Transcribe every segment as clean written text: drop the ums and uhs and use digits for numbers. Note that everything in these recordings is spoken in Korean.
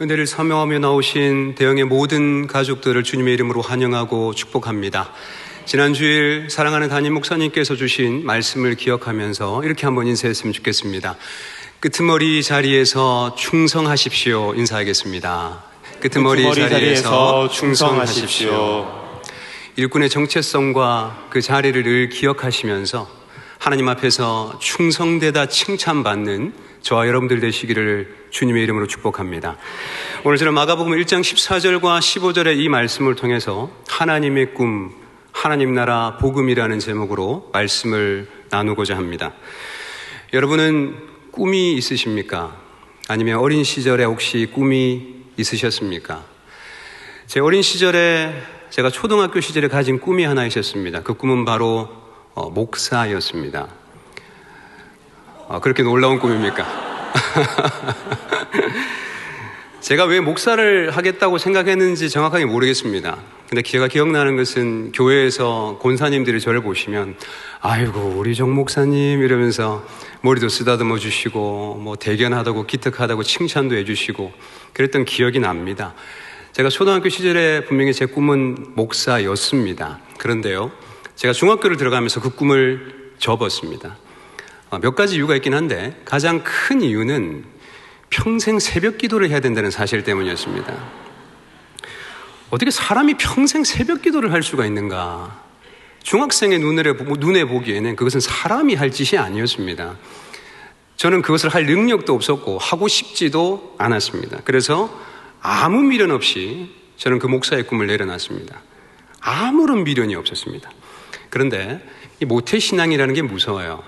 은혜를 사모하며 나오신 대형의 모든 가족들을 주님의 이름으로 환영하고 축복합니다. 지난 주일 사랑하는 담임 목사님께서 주신 말씀을 기억하면서 이렇게 한번 인사했으면 좋겠습니다. 끄트머리 자리에서 충성하십시오. 인사하겠습니다. 끄트머리 자리에서 충성하십시오. 일꾼의 정체성과 그 자리를 늘 기억하시면서 하나님 앞에서 충성되다 칭찬받는 저와 여러분들 되시기를 주님의 이름으로 축복합니다. 오늘 저는 마가복음 1장 14절과 15절의 이 말씀을 통해서 하나님의 꿈, 하나님 나라 복음이라는 제목으로 말씀을 나누고자 합니다. 여러분은 꿈이 있으십니까? 아니면 어린 시절에 혹시 꿈이 있으셨습니까? 제 어린 시절에 제가 초등학교 시절에 가진 꿈이 하나 있었습니다. 그 꿈은 바로 목사였습니다. 그렇게 놀라운 꿈입니까? 제가 왜 목사를 하겠다고 생각했는지 정확하게 모르겠습니다. 근데 제가 기억나는 것은 교회에서 권사님들이 저를 보시면 아이고 우리 정 목사님 이러면서 머리도 쓰다듬어 주시고 뭐 대견하다고 기특하다고 칭찬도 해주시고 그랬던 기억이 납니다. 제가 초등학교 시절에 분명히 제 꿈은 목사였습니다. 그런데요, 제가 중학교를 들어가면서 그 꿈을 접었습니다. 몇 가지 이유가 있긴 한데 가장 큰 이유는 평생 새벽 기도를 해야 된다는 사실 때문이었습니다. 어떻게 사람이 평생 새벽 기도를 할 수가 있는가? 중학생의 눈에 보기에는 그것은 사람이 할 짓이 아니었습니다. 저는 그것을 할 능력도 없었고 하고 싶지도 않았습니다. 그래서 아무 미련 없이 저는 그 목사의 꿈을 내려놨습니다. 아무런 미련이 없었습니다. 그런데 이 모태신앙이라는 게 무서워요.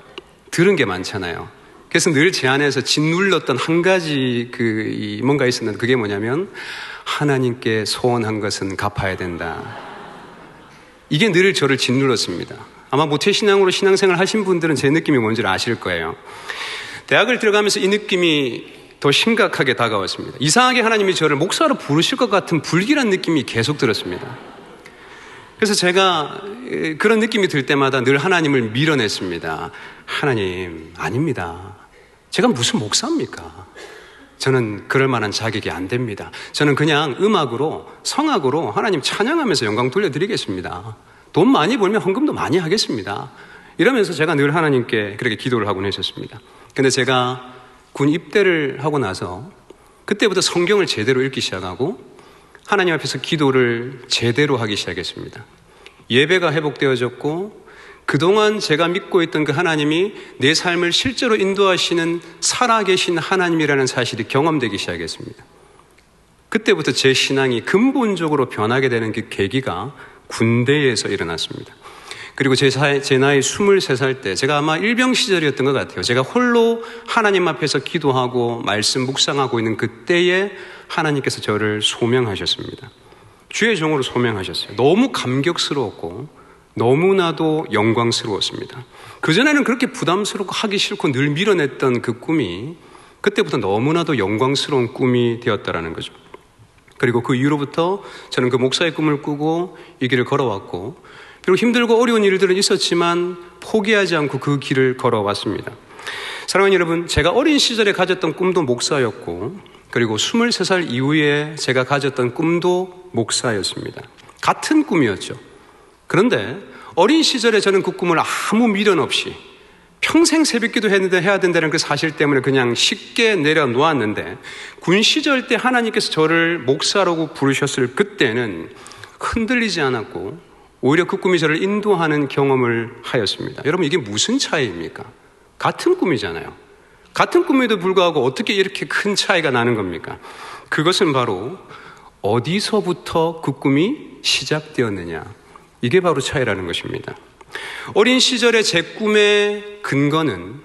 들은 게 많잖아요. 그래서 늘 제 안에서 짓눌렀던 한 가지 뭔가 있었는데 그게 뭐냐면 하나님께 소원한 것은 갚아야 된다. 이게 늘 저를 짓눌렀습니다. 아마 모태신앙으로 신앙생활 하신 분들은 제 느낌이 뭔지를 아실 거예요. 대학을 들어가면서 이 느낌이 더 심각하게 다가왔습니다. 이상하게 하나님이 저를 목사로 부르실 것 같은 불길한 느낌이 계속 들었습니다. 그래서 제가 그런 느낌이 들 때마다 늘 하나님을 밀어냈습니다. 하나님, 아닙니다. 제가 무슨 목사입니까? 저는 그럴 만한 자격이 안 됩니다. 저는 그냥 음악으로, 성악으로 하나님 찬양하면서 영광 돌려드리겠습니다. 돈 많이 벌면 헌금도 많이 하겠습니다. 이러면서 제가 늘 하나님께 그렇게 기도를 하곤 했었습니다. 근데 제가 군 입대를 하고 나서 그때부터 성경을 제대로 읽기 시작하고 하나님 앞에서 기도를 제대로 하기 시작했습니다. 예배가 회복되어졌고 그동안 제가 믿고 있던 그 하나님이 내 삶을 실제로 인도하시는 살아계신 하나님이라는 사실이 경험되기 시작했습니다. 그때부터 제 신앙이 근본적으로 변하게 되는 그 계기가 군대에서 일어났습니다. 그리고 제 나이 23살 때 제가 아마 일병 시절이었던 것 같아요. 제가 홀로 하나님 앞에서 기도하고 말씀 묵상하고 있는 그때에 하나님께서 저를 소명하셨습니다. 주의 종으로 소명하셨어요. 너무 감격스러웠고 너무나도 영광스러웠습니다. 그전에는 그렇게 부담스럽고 하기 싫고 늘 밀어냈던 그 꿈이 그때부터 너무나도 영광스러운 꿈이 되었다라는 거죠. 그리고 그 이후로부터 저는 그 목사의 꿈을 꾸고 이 길을 걸어왔고 그리고 힘들고 어려운 일들은 있었지만 포기하지 않고 그 길을 걸어왔습니다. 사랑하는 여러분, 제가 어린 시절에 가졌던 꿈도 목사였고 그리고 23살 이후에 제가 가졌던 꿈도 목사였습니다. 같은 꿈이었죠. 그런데 어린 시절에 저는 그 꿈을 아무 미련 없이 평생 새벽기도 해야 된다는 그 사실 때문에 그냥 쉽게 내려놓았는데 군 시절 때 하나님께서 저를 목사라고 부르셨을 그때는 흔들리지 않았고 오히려 그 꿈이 저를 인도하는 경험을 하였습니다. 여러분, 이게 무슨 차이입니까? 같은 꿈이잖아요. 같은 꿈에도 불구하고 어떻게 이렇게 큰 차이가 나는 겁니까? 그것은 바로 어디서부터 그 꿈이 시작되었느냐, 이게 바로 차이라는 것입니다. 어린 시절의 제 꿈의 근거는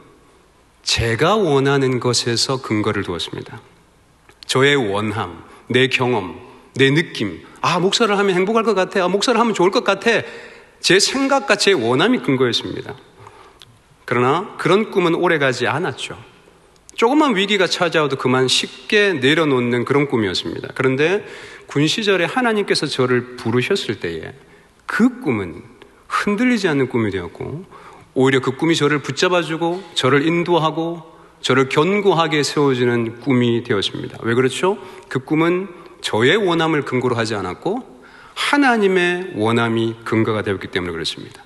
제가 원하는 것에서 근거를 두었습니다. 저의 원함, 내 경험, 내 느낌, 목사를 하면 행복할 것 같아, 목사를 하면 좋을 것 같아, 제 생각과 제 원함이 근거였습니다. 그러나 그런 꿈은 오래가지 않았죠. 조금만 위기가 찾아와도 그만 쉽게 내려놓는 그런 꿈이었습니다. 그런데 군 시절에 하나님께서 저를 부르셨을 때에 그 꿈은 흔들리지 않는 꿈이 되었고 오히려 그 꿈이 저를 붙잡아주고 저를 인도하고 저를 견고하게 세워주는 꿈이 되었습니다. 왜 그렇죠? 그 꿈은 저의 원함을 근거로 하지 않았고 하나님의 원함이 근거가 되었기 때문에 그렇습니다.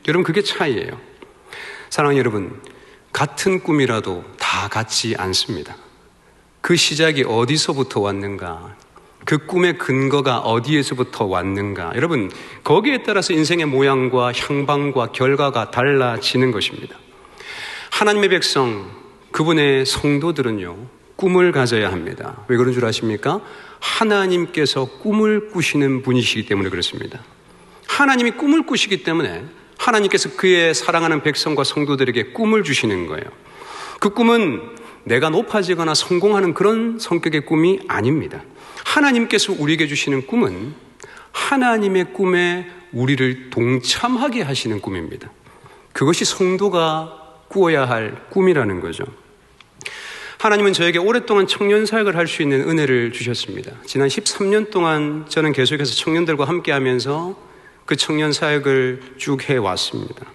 여러분, 그게 차이예요. 사랑하는 여러분, 같은 꿈이라도 다 같지 않습니다. 그 시작이 어디서부터 왔는가, 그 꿈의 근거가 어디에서부터 왔는가, 여러분, 거기에 따라서 인생의 모양과 향방과 결과가 달라지는 것입니다. 하나님의 백성, 그분의 성도들은요, 꿈을 가져야 합니다. 왜 그런 줄 아십니까? 하나님께서 꿈을 꾸시는 분이시기 때문에 그렇습니다. 하나님이 꿈을 꾸시기 때문에 하나님께서 그의 사랑하는 백성과 성도들에게 꿈을 주시는 거예요. 그 꿈은 내가 높아지거나 성공하는 그런 성격의 꿈이 아닙니다. 하나님께서 우리에게 주시는 꿈은 하나님의 꿈에 우리를 동참하게 하시는 꿈입니다. 그것이 성도가 꾸어야 할 꿈이라는 거죠. 하나님은 저에게 오랫동안 청년 사역을 할 수 있는 은혜를 주셨습니다. 지난 13년 동안 저는 계속해서 청년들과 함께 하면서 그 청년 사역을 쭉 해왔습니다.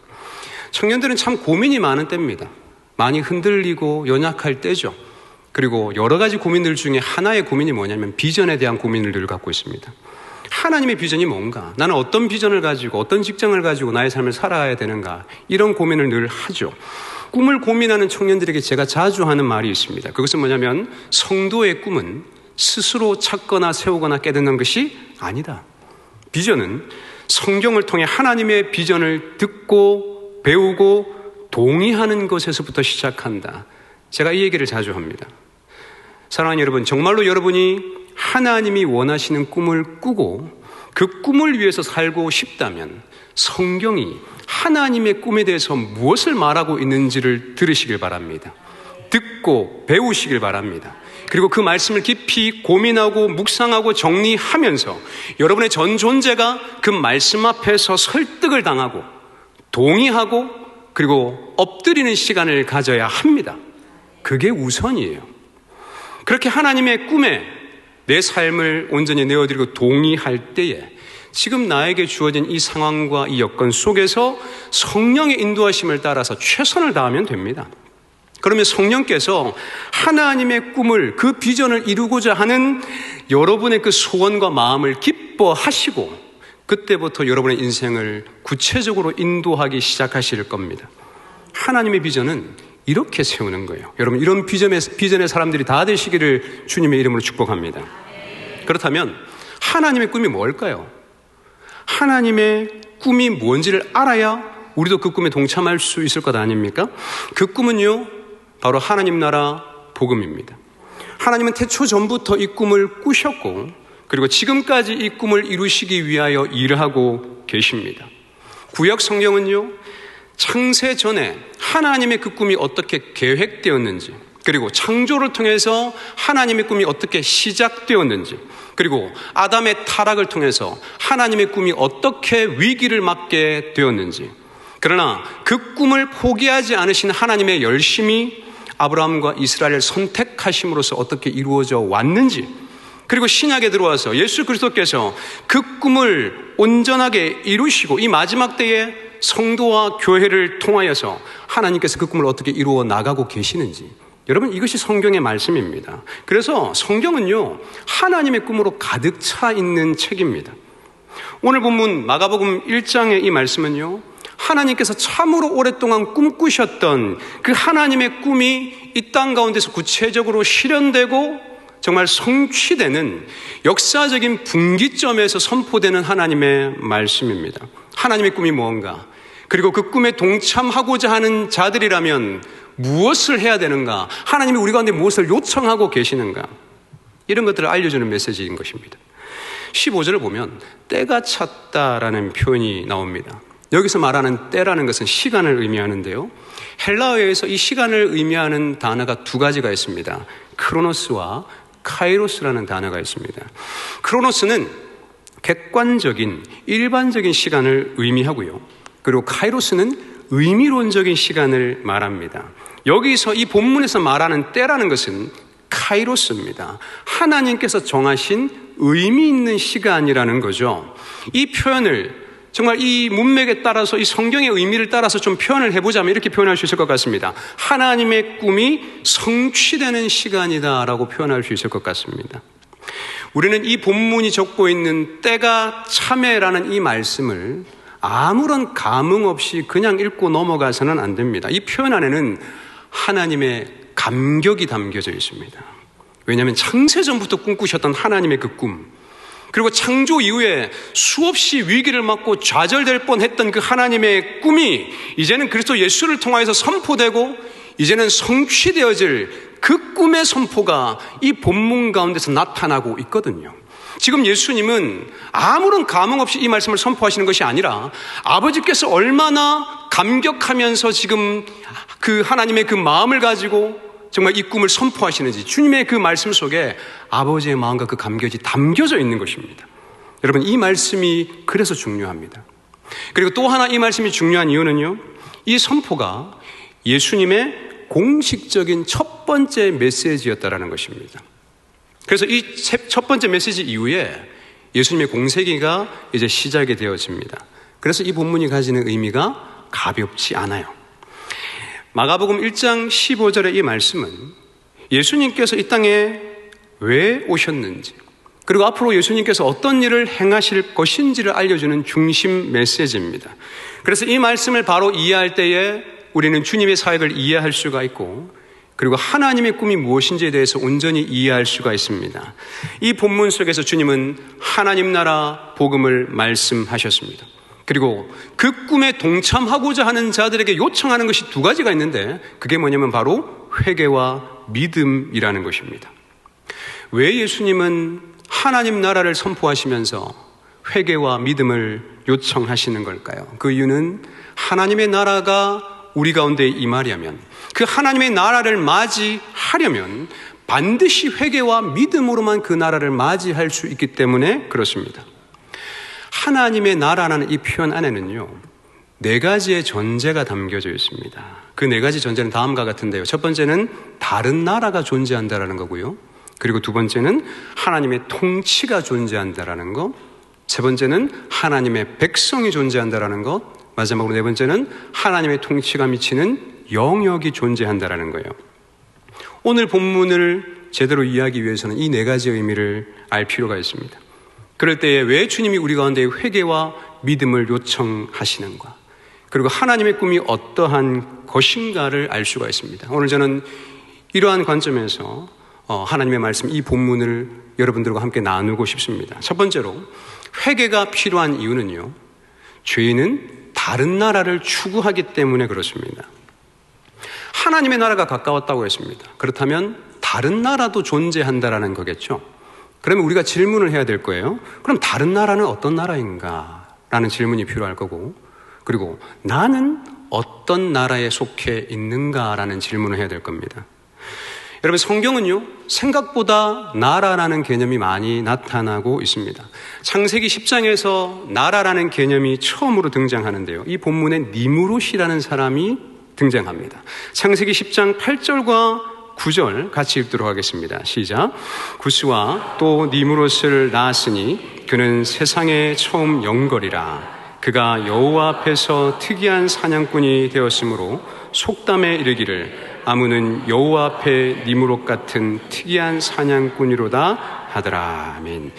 청년들은 참 고민이 많은 때입니다. 많이 흔들리고 연약할 때죠. 그리고 여러 가지 고민들 중에 하나의 고민이 뭐냐면 비전에 대한 고민을 늘 갖고 있습니다. 하나님의 비전이 뭔가? 나는 어떤 비전을 가지고 어떤 직장을 가지고 나의 삶을 살아야 되는가? 이런 고민을 늘 하죠. 꿈을 고민하는 청년들에게 제가 자주 하는 말이 있습니다. 그것은 뭐냐면 성도의 꿈은 스스로 찾거나 세우거나 깨닫는 것이 아니다. 비전은 성경을 통해 하나님의 비전을 듣고 배우고 동의하는 것에서부터 시작한다. 제가 이 얘기를 자주 합니다. 사랑하는 여러분, 정말로 여러분이 하나님이 원하시는 꿈을 꾸고 그 꿈을 위해서 살고 싶다면 성경이 하나님의 꿈에 대해서 무엇을 말하고 있는지를 들으시길 바랍니다. 듣고 배우시길 바랍니다. 그리고 그 말씀을 깊이 고민하고 묵상하고 정리하면서 여러분의 전 존재가 그 말씀 앞에서 설득을 당하고 동의하고 그리고 엎드리는 시간을 가져야 합니다. 그게 우선이에요. 그렇게 하나님의 꿈에 내 삶을 온전히 내어드리고 동의할 때에 지금 나에게 주어진 이 상황과 이 여건 속에서 성령의 인도하심을 따라서 최선을 다하면 됩니다. 그러면 성령께서 하나님의 꿈을, 그 비전을 이루고자 하는 여러분의 그 소원과 마음을 기뻐하시고 그때부터 여러분의 인생을 구체적으로 인도하기 시작하실 겁니다. 하나님의 비전은 이렇게 세우는 거예요. 여러분, 이런 비전의 사람들이 다 되시기를 주님의 이름으로 축복합니다. 그렇다면 하나님의 꿈이 뭘까요? 하나님의 꿈이 뭔지를 알아야 우리도 그 꿈에 동참할 수 있을 것 아닙니까? 그 꿈은요, 바로 하나님 나라 복음입니다. 하나님은 태초 전부터 이 꿈을 꾸셨고 그리고 지금까지 이 꿈을 이루시기 위하여 일하고 계십니다. 구약 성경은요, 창세 전에 하나님의 그 꿈이 어떻게 계획되었는지, 그리고 창조를 통해서 하나님의 꿈이 어떻게 시작되었는지, 그리고 아담의 타락을 통해서 하나님의 꿈이 어떻게 위기를 맞게 되었는지, 그러나 그 꿈을 포기하지 않으신 하나님의 열심이 아브라함과 이스라엘을 선택하심으로써 어떻게 이루어져 왔는지, 그리고 신약에 들어와서 예수 그리스도께서 그 꿈을 온전하게 이루시고 이 마지막 때에 성도와 교회를 통하여서 하나님께서 그 꿈을 어떻게 이루어 나가고 계시는지, 여러분, 이것이 성경의 말씀입니다. 그래서 성경은요, 하나님의 꿈으로 가득 차 있는 책입니다. 오늘 본문 마가복음 1장의 이 말씀은요, 하나님께서 참으로 오랫동안 꿈꾸셨던 그 하나님의 꿈이 이 땅 가운데서 구체적으로 실현되고 정말 성취되는 역사적인 분기점에서 선포되는 하나님의 말씀입니다. 하나님의 꿈이 무언가, 그리고 그 꿈에 동참하고자 하는 자들이라면 무엇을 해야 되는가, 하나님이 우리 가운데 무엇을 요청하고 계시는가, 이런 것들을 알려주는 메시지인 것입니다. 15절을 보면 때가 찼다라는 표현이 나옵니다. 여기서 말하는 때라는 것은 시간을 의미하는데요, 헬라어에서 이 시간을 의미하는 단어가 두 가지가 있습니다. 크로노스와 카이로스라는 단어가 있습니다. 크로노스는 객관적인 일반적인 시간을 의미하고요, 그리고 카이로스는 의미론적인 시간을 말합니다. 여기서 이 본문에서 말하는 때라는 것은 카이로스입니다. 하나님께서 정하신 의미 있는 시간이라는 거죠. 이 표현을 정말 이 문맥에 따라서 이 성경의 의미를 따라서 좀 표현을 해보자면 이렇게 표현할 수 있을 것 같습니다. 하나님의 꿈이 성취되는 시간이다라고 표현할 수 있을 것 같습니다. 우리는 이 본문이 적고 있는 때가 참에라는 이 말씀을 아무런 감흥 없이 그냥 읽고 넘어가서는 안 됩니다. 이 표현 안에는 하나님의 감격이 담겨져 있습니다. 왜냐하면 창세전부터 꿈꾸셨던 하나님의 그 꿈, 그리고 창조 이후에 수없이 위기를 맞고 좌절될 뻔했던 그 하나님의 꿈이 이제는 그리스도 예수를 통하여서 선포되고 이제는 성취되어질 그 꿈의 선포가 이 본문 가운데서 나타나고 있거든요. 지금 예수님은 아무런 감흥 없이 이 말씀을 선포하시는 것이 아니라 아버지께서 얼마나 감격하면서 지금 그 하나님의 그 마음을 가지고 정말 이 꿈을 선포하시는지, 주님의 그 말씀 속에 아버지의 마음과 그 감격이 담겨져 있는 것입니다. 여러분, 이 말씀이 그래서 중요합니다. 그리고 또 하나 이 말씀이 중요한 이유는요, 이 선포가 예수님의 공식적인 첫 번째 메시지였다라는 것입니다. 그래서 이 첫 번째 메시지 이후에 예수님의 공세기가 이제 시작이 되어집니다. 그래서 이 본문이 가지는 의미가 가볍지 않아요. 마가복음 1장 15절의 이 말씀은 예수님께서 이 땅에 왜 오셨는지, 그리고 앞으로 예수님께서 어떤 일을 행하실 것인지를 알려주는 중심 메시지입니다. 그래서 이 말씀을 바로 이해할 때에 우리는 주님의 사역을 이해할 수가 있고, 그리고 하나님의 꿈이 무엇인지에 대해서 온전히 이해할 수가 있습니다. 이 본문 속에서 주님은 하나님 나라 복음을 말씀하셨습니다. 그리고 그 꿈에 동참하고자 하는 자들에게 요청하는 것이 두 가지가 있는데, 그게 뭐냐면 바로 회개와 믿음이라는 것입니다. 왜 예수님은 하나님 나라를 선포하시면서 회개와 믿음을 요청하시는 걸까요? 그 이유는 하나님의 나라가 우리 가운데 임하려면, 그 하나님의 나라를 맞이하려면 반드시 회개와 믿음으로만 그 나라를 맞이할 수 있기 때문에 그렇습니다. 하나님의 나라라는 이 표현 안에는요, 네 가지의 전제가 담겨져 있습니다. 그 네 가지 전제는 다음과 같은데요. 첫 번째는 다른 나라가 존재한다라는 거고요. 그리고 두 번째는 하나님의 통치가 존재한다라는 것. 세 번째는 하나님의 백성이 존재한다라는 것. 마지막으로 네 번째는 하나님의 통치가 미치는 영역이 존재한다라는 거예요. 오늘 본문을 제대로 이해하기 위해서는 이 네 가지 의미를 알 필요가 있습니다. 그럴 때에 왜 주님이 우리 가운데 회개와 믿음을 요청하시는가, 그리고 하나님의 꿈이 어떠한 것인가를 알 수가 있습니다. 오늘 저는 이러한 관점에서 하나님의 말씀, 이 본문을 여러분들과 함께 나누고 싶습니다. 첫 번째로, 회개가 필요한 이유는요, 죄인은 다른 나라를 추구하기 때문에 그렇습니다. 하나님의 나라가 가까웠다고 했습니다. 그렇다면 다른 나라도 존재한다라는 거겠죠. 그러면 우리가 질문을 해야 될 거예요. 그럼 다른 나라는 어떤 나라인가? 라는 질문이 필요할 거고, 그리고 나는 어떤 나라에 속해 있는가? 라는 질문을 해야 될 겁니다. 여러분, 성경은요, 생각보다 나라라는 개념이 많이 나타나고 있습니다. 창세기 10장에서 나라라는 개념이 처음으로 등장하는데요, 이 본문에 니므롯이라는 사람이 등장합니다. 창세기 10장 8절과 9절 같이 읽도록 하겠습니다. 시작. 구스와 또 니므롯을 낳았으니 그는 세상에 처음 영걸이라. 그가 여호와 앞에서 특이한 사냥꾼이 되었으므로 속담에 이르기를 아무는 여호와 앞에 니므롯 같은 특이한 사냥꾼이로다 하더라. 아멘.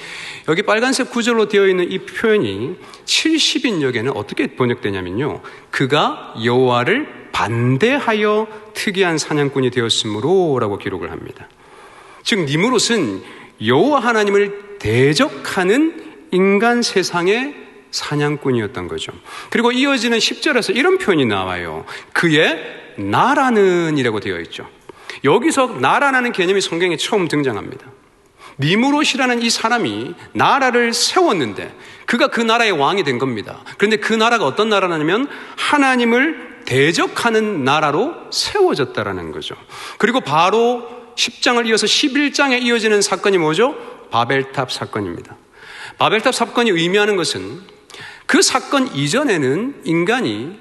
여기 빨간색 구절로 되어 있는 이 표현이 70인역에는 어떻게 번역되냐면요, 그가 여호와를 반대하여 특이한 사냥꾼이 되었으므로 라고 기록을 합니다. 즉 니므롯은 여호와 하나님을 대적하는 인간 세상의 사냥꾼이었던 거죠. 그리고 이어지는 10절에서 이런 표현이 나와요. 그의 나라는 이라고 되어 있죠. 여기서 나라라는 개념이 성경에 처음 등장합니다. 니므롯이라는 이 사람이 나라를 세웠는데 그가 그 나라의 왕이 된 겁니다. 그런데 그 나라가 어떤 나라냐면 하나님을 대적하는 나라로 세워졌다라는 거죠. 그리고 바로 10장을 이어서 11장에 이어지는 사건이 뭐죠? 바벨탑 사건입니다. 바벨탑 사건이 의미하는 것은 그 사건 이전에는 인간이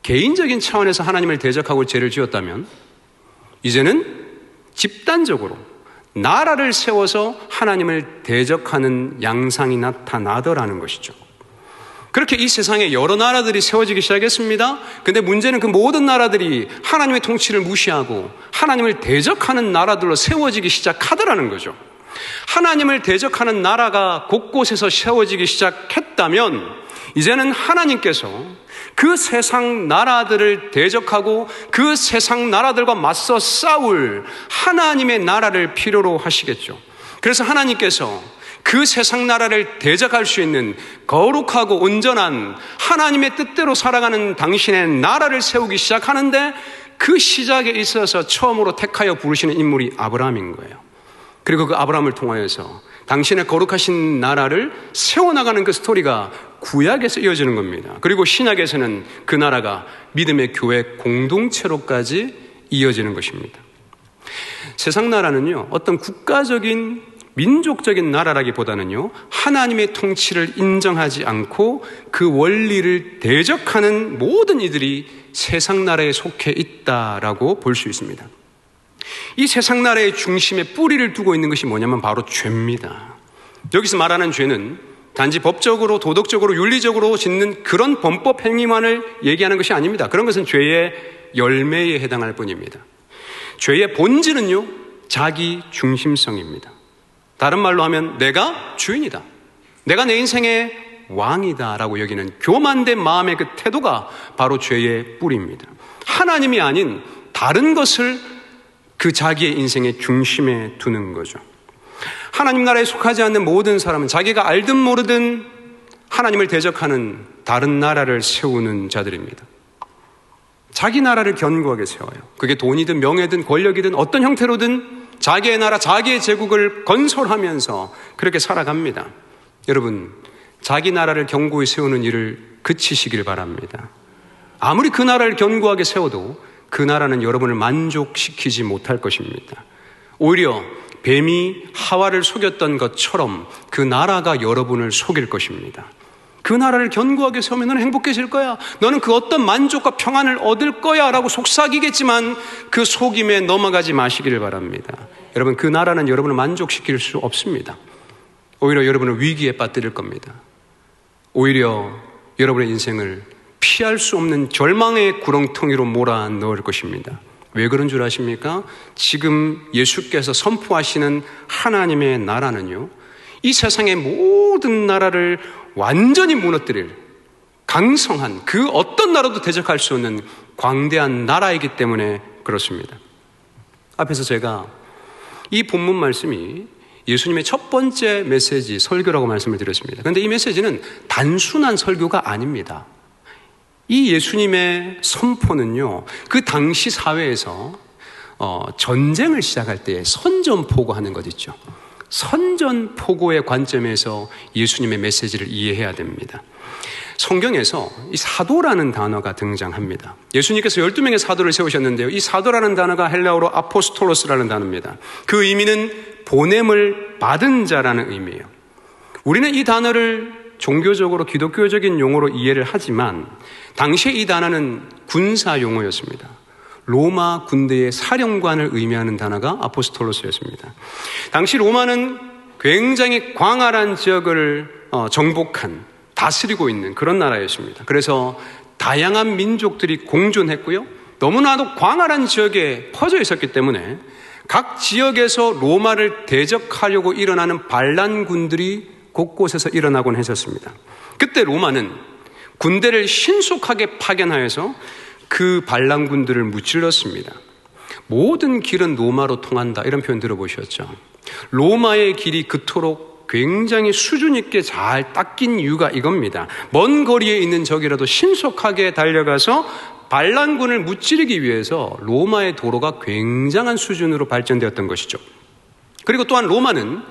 개인적인 차원에서 하나님을 대적하고 죄를 지었다면 이제는 집단적으로 나라를 세워서 하나님을 대적하는 양상이 나타나더라는 것이죠. 그렇게 이 세상에 여러 나라들이 세워지기 시작했습니다. 근데 문제는 그 모든 나라들이 하나님의 통치를 무시하고 하나님을 대적하는 나라들로 세워지기 시작하더라는 거죠. 하나님을 대적하는 나라가 곳곳에서 세워지기 시작했다면 이제는 하나님께서 그 세상 나라들을 대적하고 그 세상 나라들과 맞서 싸울 하나님의 나라를 필요로 하시겠죠. 그래서 하나님께서 그 세상 나라를 대적할 수 있는 거룩하고 온전한 하나님의 뜻대로 살아가는 당신의 나라를 세우기 시작하는데 그 시작에 있어서 처음으로 택하여 부르시는 인물이 아브라함인 거예요. 그리고 그 아브라함을 통하여서 당신의 거룩하신 나라를 세워나가는 그 스토리가 구약에서 이어지는 겁니다. 그리고 신약에서는 그 나라가 믿음의 교회 공동체로까지 이어지는 것입니다. 세상 나라는요, 어떤 국가적인 민족적인 나라라기보다는요, 하나님의 통치를 인정하지 않고 그 원리를 대적하는 모든 이들이 세상 나라에 속해 있다라고 볼 수 있습니다. 이 세상 나라의 중심에 뿌리를 두고 있는 것이 뭐냐면 바로 죄입니다. 여기서 말하는 죄는 단지 법적으로, 도덕적으로, 윤리적으로 짓는 그런 범법 행위만을 얘기하는 것이 아닙니다. 그런 것은 죄의 열매에 해당할 뿐입니다. 죄의 본질은요, 자기 중심성입니다. 다른 말로 하면 내가 주인이다, 내가 내 인생의 왕이다 라고 여기는 교만된 마음의 그 태도가 바로 죄의 뿌리입니다. 하나님이 아닌 다른 것을 그 자기의 인생의 중심에 두는 거죠. 하나님 나라에 속하지 않는 모든 사람은 자기가 알든 모르든 하나님을 대적하는 다른 나라를 세우는 자들입니다. 자기 나라를 견고하게 세워요. 그게 돈이든 명예든 권력이든 어떤 형태로든 자기의 나라, 자기의 제국을 건설하면서 그렇게 살아갑니다. 여러분, 자기 나라를 견고히 세우는 일을 그치시길 바랍니다. 아무리 그 나라를 견고하게 세워도 그 나라는 여러분을 만족시키지 못할 것입니다. 오히려 뱀이 하와를 속였던 것처럼 그 나라가 여러분을 속일 것입니다. 그 나라를 견고하게 세우면 너는 행복해질 거야, 너는 그 어떤 만족과 평안을 얻을 거야 라고 속삭이겠지만 그 속임에 넘어가지 마시기를 바랍니다. 여러분, 그 나라는 여러분을 만족시킬 수 없습니다. 오히려 여러분을 위기에 빠뜨릴 겁니다. 오히려 여러분의 인생을 피할 수 없는 절망의 구렁텅이로 몰아넣을 것입니다. 왜 그런 줄 아십니까? 지금 예수께서 선포하시는 하나님의 나라는요, 이 세상의 모든 나라를 완전히 무너뜨릴 강성한, 그 어떤 나라도 대적할 수 없는 광대한 나라이기 때문에 그렇습니다. 앞에서 제가 이 본문 말씀이 예수님의 첫 번째 메시지, 설교라고 말씀을 드렸습니다. 그런데 이 메시지는 단순한 설교가 아닙니다. 이 예수님의 선포는요, 그 당시 사회에서 전쟁을 시작할 때 선전포고하는 것 있죠. 선전포고의 관점에서 예수님의 메시지를 이해해야 됩니다. 성경에서 이 사도라는 단어가 등장합니다. 예수님께서 12명의 사도를 세우셨는데요, 이 사도라는 단어가 헬라어로 아포스톨로스라는 단어입니다. 그 의미는 보냄을 받은 자라는 의미예요. 우리는 이 단어를 종교적으로 기독교적인 용어로 이해를 하지만 당시에 이 단어는 군사 용어였습니다. 로마 군대의 사령관을 의미하는 단어가 아포스톨로스였습니다. 당시 로마는 굉장히 광활한 지역을 정복한, 다스리고 있는 그런 나라였습니다. 그래서 다양한 민족들이 공존했고요, 너무나도 광활한 지역에 퍼져 있었기 때문에 각 지역에서 로마를 대적하려고 일어나는 반란군들이 곳곳에서 일어나곤 했었습니다. 그때 로마는 군대를 신속하게 파견하여서 그 반란군들을 무찔렀습니다. 모든 길은 로마로 통한다, 이런 표현 들어보셨죠? 로마의 길이 그토록 굉장히 수준 있게 잘 닦인 이유가 이겁니다. 먼 거리에 있는 적이라도 신속하게 달려가서 반란군을 무찌르기 위해서 로마의 도로가 굉장한 수준으로 발전되었던 것이죠. 그리고 또한 로마는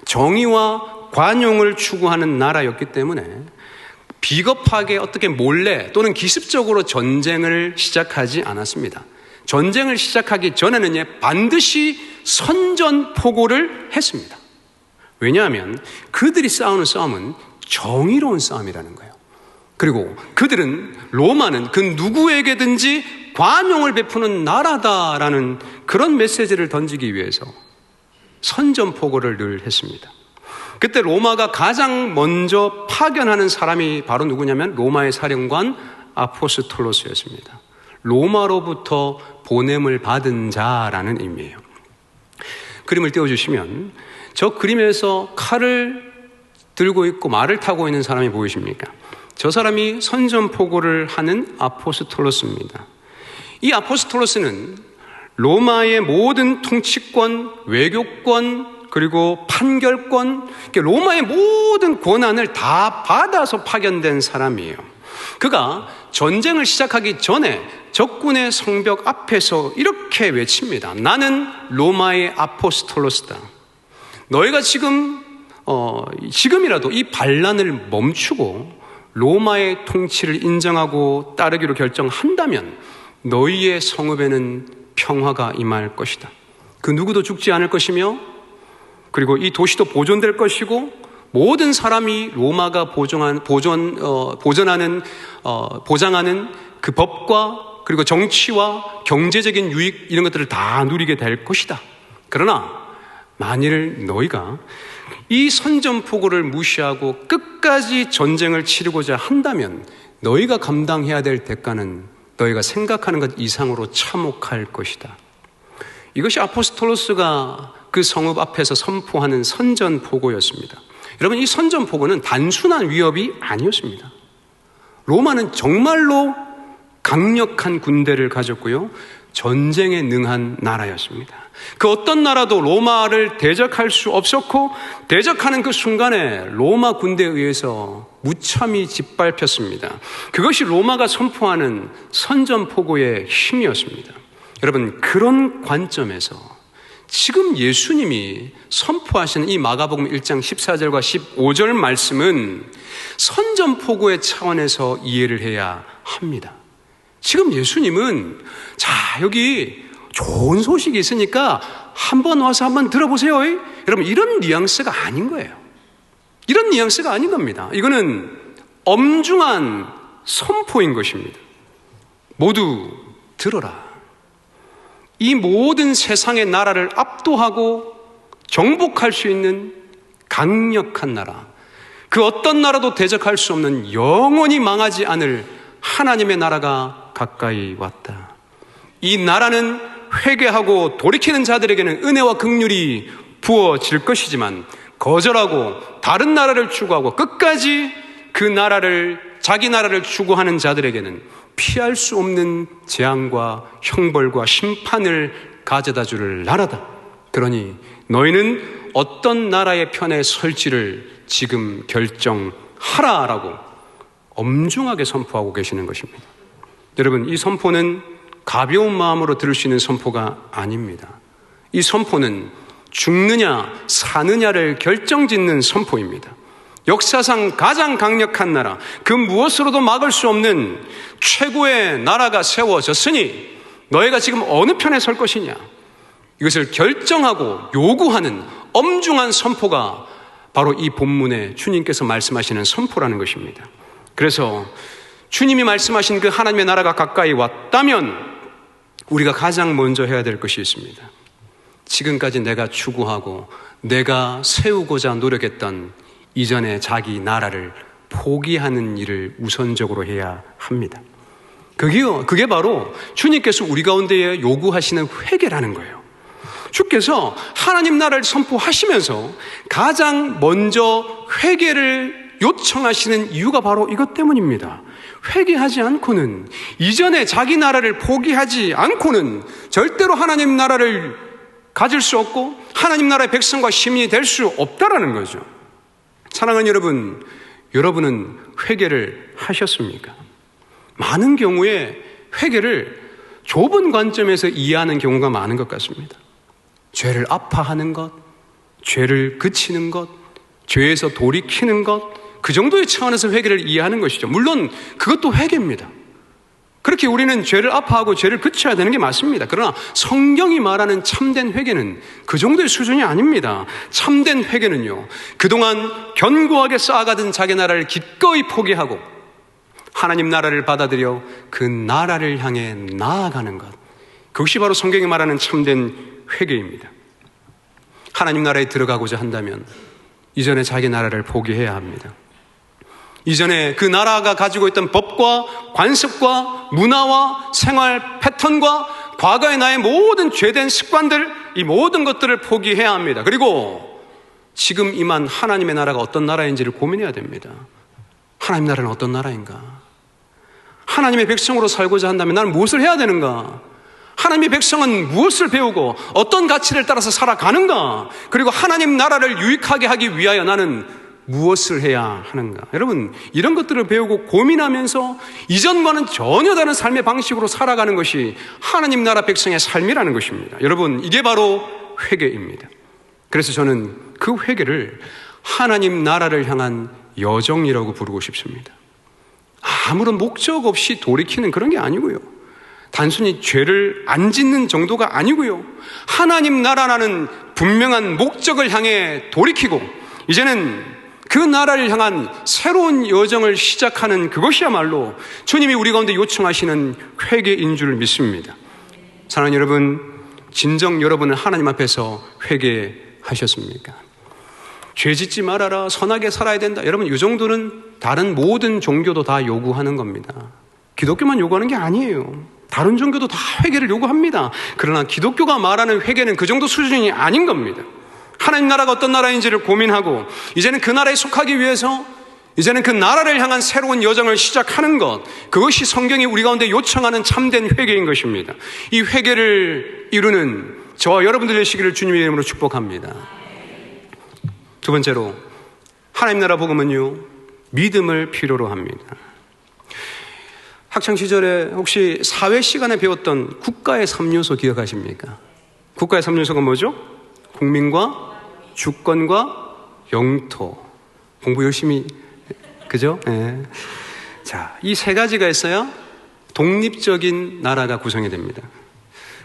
정의와 관용을 추구하는 나라였기 때문에 비겁하게 어떻게 몰래 또는 기습적으로 전쟁을 시작하지 않았습니다. 전쟁을 시작하기 전에는 반드시 선전포고를 했습니다. 왜냐하면 그들이 싸우는 싸움은 정의로운 싸움이라는 거예요. 그리고 그들은, 로마는 그 누구에게든지 관용을 베푸는 나라다라는 그런 메시지를 던지기 위해서 선전포고를 늘 했습니다. 그때 로마가 가장 먼저 파견하는 사람이 바로 누구냐면 로마의 사령관 아포스톨로스였습니다. 로마로부터 보냄을 받은 자라는 의미예요. 그림을 띄워주시면 저 그림에서 칼을 들고 있고 말을 타고 있는 사람이 보이십니까? 저 사람이 선전포고를 하는 아포스톨로스입니다. 이 아포스톨로스는 로마의 모든 통치권, 외교권, 그리고 판결권, 로마의 모든 권한을 다 받아서 파견된 사람이에요. 그가 전쟁을 시작하기 전에 적군의 성벽 앞에서 이렇게 외칩니다. 나는 로마의 아포스톨로스다. 너희가 지금이라도 이 반란을 멈추고 로마의 통치를 인정하고 따르기로 결정한다면 너희의 성읍에는 평화가 임할 것이다. 그 누구도 죽지 않을 것이며 그리고 이 도시도 보존될 것이고 모든 사람이 로마가 보장하는 그 법과 그리고 정치와 경제적인 유익 이런 것들을 다 누리게 될 것이다. 그러나 만일 너희가 이 선전포고를 무시하고 끝까지 전쟁을 치르고자 한다면 너희가 감당해야 될 대가는 너희가 생각하는 것 이상으로 참혹할 것이다. 이것이 아포스톨로스가 그 성읍 앞에서 선포하는 선전포고였습니다. 여러분, 이 선전포고는 단순한 위협이 아니었습니다. 로마는 정말로 강력한 군대를 가졌고요, 전쟁에 능한 나라였습니다. 그 어떤 나라도 로마를 대적할 수 없었고, 대적하는 그 순간에 로마 군대에 의해서 무참히 짓밟혔습니다. 그것이 로마가 선포하는 선전포고의 힘이었습니다. 여러분, 그런 관점에서 지금 예수님이 선포하시는 이 마가복음 1장 14절과 15절 말씀은 선전포고의 차원에서 이해를 해야 합니다. 지금 예수님은 여기 좋은 소식이 있으니까 한번 와서 한번 들어보세요. 여러분, 이런 뉘앙스가 아닌 거예요. 이런 뉘앙스가 아닌 겁니다. 이거는 엄중한 선포인 것입니다. 모두 들어라. 이 모든 세상의 나라를 압도하고 정복할 수 있는 강력한 나라, 그 어떤 나라도 대적할 수 없는 영원히 망하지 않을 하나님의 나라가 가까이 왔다. 이 나라는 회개하고 돌이키는 자들에게는 은혜와 긍휼이 부어질 것이지만 거절하고 다른 나라를 추구하고 끝까지 그 나라를, 자기 나라를 추구하는 자들에게는 피할 수 없는 재앙과 형벌과 심판을 가져다 줄 나라다. 그러니 너희는 어떤 나라의 편에 설지를 지금 결정하라라고 엄중하게 선포하고 계시는 것입니다. 여러분, 이 선포는 가벼운 마음으로 들을 수 있는 선포가 아닙니다. 이 선포는 죽느냐 사느냐를 결정짓는 선포입니다. 역사상 가장 강력한 나라, 그 무엇으로도 막을 수 없는 최고의 나라가 세워졌으니 너희가 지금 어느 편에 설 것이냐, 이것을 결정하고 요구하는 엄중한 선포가 바로 이 본문에 주님께서 말씀하시는 선포라는 것입니다. 그래서 주님이 말씀하신 그 하나님의 나라가 가까이 왔다면 우리가 가장 먼저 해야 될 것이 있습니다. 지금까지 내가 추구하고 내가 세우고자 노력했던 이전에 자기 나라를 포기하는 일을 우선적으로 해야 합니다. 그게 바로 주님께서 우리 가운데에 요구하시는 회개라는 거예요. 주께서 하나님 나라를 선포하시면서 가장 먼저 회개를 요청하시는 이유가 바로 이것 때문입니다. 회개하지 않고는, 이전에 자기 나라를 포기하지 않고는 절대로 하나님 나라를 가질 수 없고 하나님 나라의 백성과 시민이 될 수 없다라는 거죠. 사랑하는 여러분, 여러분은 회개를 하셨습니까? 많은 경우에 회개를 좁은 관점에서 이해하는 경우가 많은 것 같습니다. 죄를 아파하는 것, 죄를 그치는 것, 죄에서 돌이키는 것, 그 정도의 차원에서 회개를 이해하는 것이죠. 물론 그것도 회개입니다. 그렇게 우리는 죄를 아파하고 죄를 그쳐야 되는 게 맞습니다. 그러나 성경이 말하는 참된 회개는 그 정도의 수준이 아닙니다. 참된 회개는요, 그동안 견고하게 쌓아가던 자기 나라를 기꺼이 포기하고 하나님 나라를 받아들여 그 나라를 향해 나아가는 것, 그것이 바로 성경이 말하는 참된 회개입니다. 하나님 나라에 들어가고자 한다면 이전에 자기 나라를 포기해야 합니다. 이전에 그 나라가 가지고 있던 법과 관습과 문화와 생활 패턴과 과거의 나의 모든 죄된 습관들, 이 모든 것들을 포기해야 합니다. 그리고 지금 임한 하나님의 나라가 어떤 나라인지를 고민해야 됩니다. 하나님 나라는 어떤 나라인가? 하나님의 백성으로 살고자 한다면 나는 무엇을 해야 되는가? 하나님의 백성은 무엇을 배우고 어떤 가치를 따라서 살아가는가? 그리고 하나님 나라를 유익하게 하기 위하여 나는 무엇을 해야 하는가? 여러분, 이런 것들을 배우고 고민하면서 이전과는 전혀 다른 삶의 방식으로 살아가는 것이 하나님 나라 백성의 삶이라는 것입니다. 여러분, 이게 바로 회개입니다. 그래서 저는 그 회개를 하나님 나라를 향한 여정이라고 부르고 싶습니다. 아무런 목적 없이 돌이키는 그런 게 아니고요. 단순히 죄를 안 짓는 정도가 아니고요. 하나님 나라라는 분명한 목적을 향해 돌이키고 이제는 그 나라를 향한 새로운 여정을 시작하는 그것이야말로 주님이 우리 가운데 요청하시는 회개인 줄 믿습니다. 사랑하는 여러분, 진정 여러분은 하나님 앞에서 회개하셨습니까? 죄 짓지 말아라, 선하게 살아야 된다. 여러분, 이 정도는 다른 모든 종교도 다 요구하는 겁니다. 기독교만 요구하는 게 아니에요. 다른 종교도 다 회개를 요구합니다. 그러나 기독교가 말하는 회개는 그 정도 수준이 아닌 겁니다. 하나님 나라가 어떤 나라인지를 고민하고 이제는 그 나라에 속하기 위해서 이제는 그 나라를 향한 새로운 여정을 시작하는 것, 그것이 성경이 우리 가운데 요청하는 참된 회개인 것입니다. 이 회개를 이루는 저와 여러분들 되시기를 주님의 이름으로 축복합니다. 두 번째로, 하나님 나라 복음은요, 믿음을 필요로 합니다. 학창시절에 혹시 사회 시간에 배웠던 국가의 3요소 기억하십니까? 국가의 3요소가 뭐죠? 국민과 주권과 영토. 공부 열심히, 그죠? 네. 자, 이 세 가지가 있어야 독립적인 나라가 구성이 됩니다.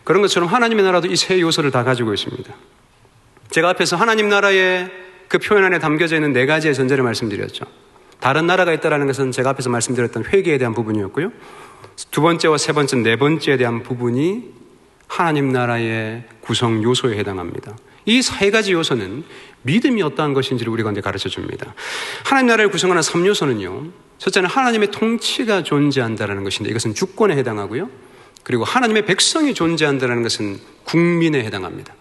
그런 것처럼 하나님의 나라도 이 세 요소를 다 가지고 있습니다. 제가 앞에서 하나님 나라의 그 표현 안에 담겨져 있는 네 가지의 전제를 말씀드렸죠. 다른 나라가 있다는 것은 제가 앞에서 말씀드렸던 회개에 대한 부분이었고요. 두 번째와 세 번째, 네 번째에 대한 부분이 하나님 나라의 구성 요소에 해당합니다. 이 세 가지 요소는 믿음이 어떠한 것인지를 우리 가운데 가르쳐 줍니다. 하나님 나라를 구성하는 3요소는요. 첫째는 하나님의 통치가 존재한다는 것인데 이것은 주권에 해당하고요. 그리고 하나님의 백성이 존재한다는 것은 국민에 해당합니다.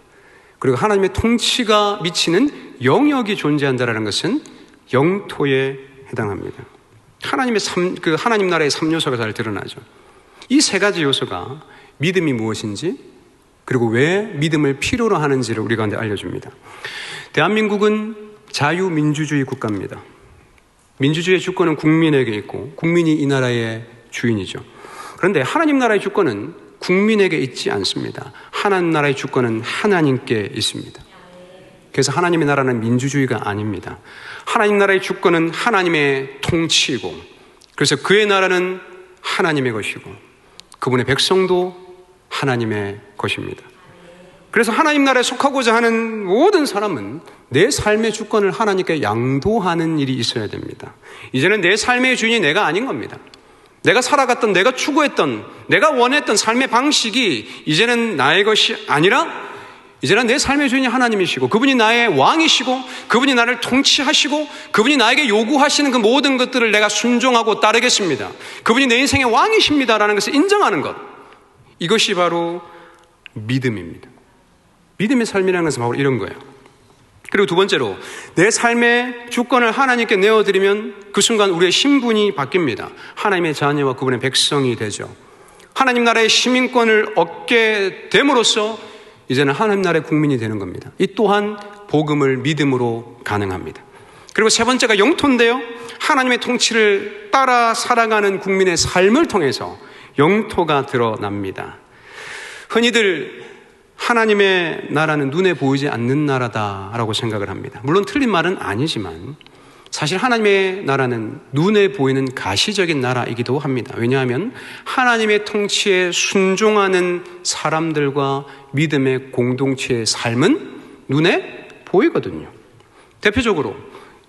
그리고 하나님의 통치가 미치는 영역이 존재한다는 것은 영토에 해당합니다. 하나님 나라의 3요소가 잘 드러나죠. 이 세 가지 요소가 믿음이 무엇인지 그리고 왜 믿음을 필요로 하는지를 우리 가운데 알려줍니다. 대한민국은 자유민주주의 국가입니다. 민주주의의 주권은 국민에게 있고 국민이 이 나라의 주인이죠. 그런데 하나님 나라의 주권은 국민에게 있지 않습니다. 하나님 나라의 주권은 하나님께 있습니다. 그래서 하나님의 나라는 민주주의가 아닙니다. 하나님 나라의 주권은 하나님의 통치이고 그래서 그의 나라는 하나님의 것이고 그분의 백성도 하나님의 것입니다. 그래서 하나님 나라에 속하고자 하는 모든 사람은 내 삶의 주권을 하나님께 양도하는 일이 있어야 됩니다. 이제는 내 삶의 주인이 내가 아닌 겁니다. 내가 살아갔던, 내가 추구했던, 내가 원했던 삶의 방식이 이제는 나의 것이 아니라 이제는 내 삶의 주인이 하나님이시고 그분이 나의 왕이시고 그분이 나를 통치하시고 그분이 나에게 요구하시는 그 모든 것들을 내가 순종하고 따르겠습니다. 그분이 내 인생의 왕이십니다라는 것을 인정하는 것, 이것이 바로 믿음입니다. 믿음의 삶이라는 것은 바로 이런 거예요. 그리고 두 번째로 내 삶의 주권을 하나님께 내어드리면 그 순간 우리의 신분이 바뀝니다. 하나님의 자녀와 그분의 백성이 되죠. 하나님 나라의 시민권을 얻게 됨으로써 이제는 하나님 나라의 국민이 되는 겁니다. 이 또한 복음을 믿음으로 가능합니다. 그리고 세 번째가 영토인데요. 하나님의 통치를 따라 살아가는 국민의 삶을 통해서 영토가 드러납니다. 흔히들 하나님의 나라는 눈에 보이지 않는 나라다라고 생각을 합니다. 물론 틀린 말은 아니지만 사실 하나님의 나라는 눈에 보이는 가시적인 나라이기도 합니다. 왜냐하면 하나님의 통치에 순종하는 사람들과 믿음의 공동체의 삶은 눈에 보이거든요. 대표적으로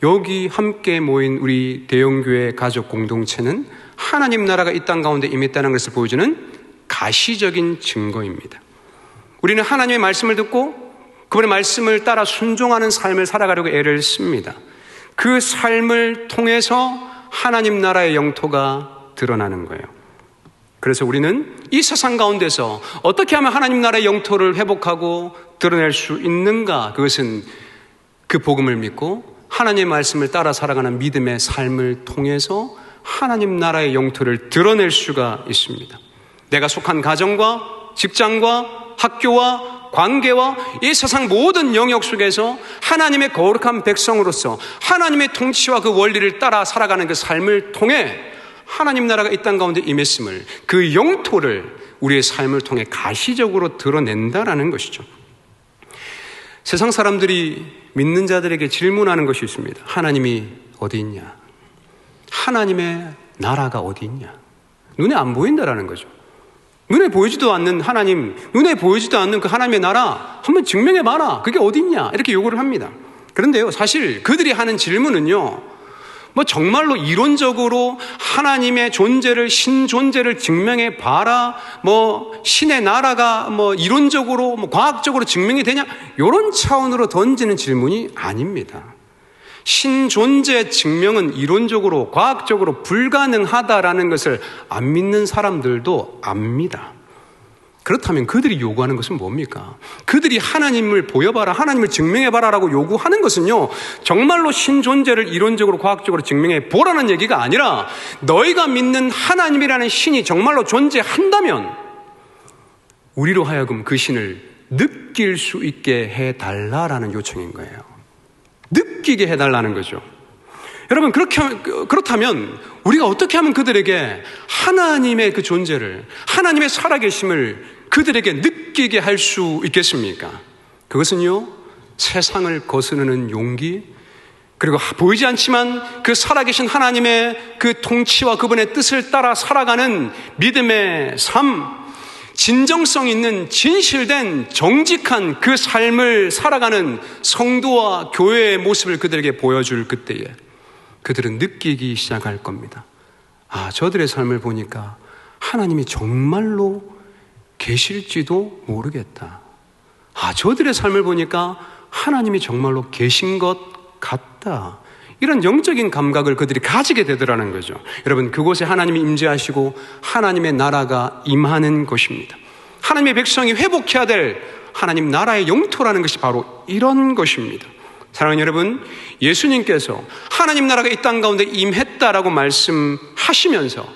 여기 함께 모인 우리 대형교회 가족 공동체는 하나님 나라가 이 땅 가운데 임했다는 것을 보여주는 가시적인 증거입니다. 우리는 하나님의 말씀을 듣고 그분의 말씀을 따라 순종하는 삶을 살아가려고 애를 씁니다. 그 삶을 통해서 하나님 나라의 영토가 드러나는 거예요. 그래서 우리는 이 세상 가운데서 어떻게 하면 하나님 나라의 영토를 회복하고 드러낼 수 있는가? 그것은 그 복음을 믿고 하나님의 말씀을 따라 살아가는 믿음의 삶을 통해서 하나님 나라의 영토를 드러낼 수가 있습니다. 내가 속한 가정과 직장과 학교와 관계와 이 세상 모든 영역 속에서 하나님의 거룩한 백성으로서 하나님의 통치와 그 원리를 따라 살아가는 그 삶을 통해 하나님 나라가 이 땅 가운데 임했음을, 그 영토를 우리의 삶을 통해 가시적으로 드러낸다라는 것이죠. 세상 사람들이 믿는 자들에게 질문하는 것이 있습니다. 하나님이 어디 있냐? 하나님의 나라가 어디 있냐? 눈에 안 보인다라는 거죠. 눈에 보이지도 않는 하나님, 눈에 보이지도 않는 그 하나님의 나라 한번 증명해봐라. 그게 어디 있냐? 이렇게 요구를 합니다. 그런데요, 사실 그들이 하는 질문은요, 정말로 이론적으로 하나님의 존재를, 신 존재를 증명해 봐라, 신의 나라가 이론적으로, 과학적으로 증명이 되냐? 이런 차원으로 던지는 질문이 아닙니다. 신 존재 증명은 이론적으로, 과학적으로 불가능하다라는 것을 안 믿는 사람들도 압니다. 그렇다면 그들이 요구하는 것은 뭡니까? 그들이 하나님을 보여봐라, 하나님을 증명해봐라 라고 요구하는 것은요, 정말로 신존재를 이론적으로 과학적으로 증명해 보라는 얘기가 아니라 너희가 믿는 하나님이라는 신이 정말로 존재한다면 우리로 하여금 그 신을 느낄 수 있게 해달라라는 요청인 거예요. 느끼게 해달라는 거죠. 여러분, 그렇다면 우리가 어떻게 하면 그들에게 하나님의 그 존재를, 하나님의 살아계심을 그들에게 느끼게 할 수 있겠습니까? 그것은요, 세상을 거스르는 용기, 그리고 보이지 않지만 그 살아계신 하나님의 그 통치와 그분의 뜻을 따라 살아가는 믿음의 삶, 진정성 있는 진실된 정직한 그 삶을 살아가는 성도와 교회의 모습을 그들에게 보여줄 그때에 그들은 느끼기 시작할 겁니다. 저들의 삶을 보니까 하나님이 정말로 계실지도 모르겠다. 저들의 삶을 보니까 하나님이 정말로 계신 것 같다. 이런 영적인 감각을 그들이 가지게 되더라는 거죠. 여러분, 그곳에 하나님이 임재하시고 하나님의 나라가 임하는 것입니다. 하나님의 백성이 회복해야 될 하나님 나라의 영토라는 것이 바로 이런 것입니다. 사랑하는 여러분, 예수님께서 하나님 나라가 이 땅 가운데 임했다라고 말씀하시면서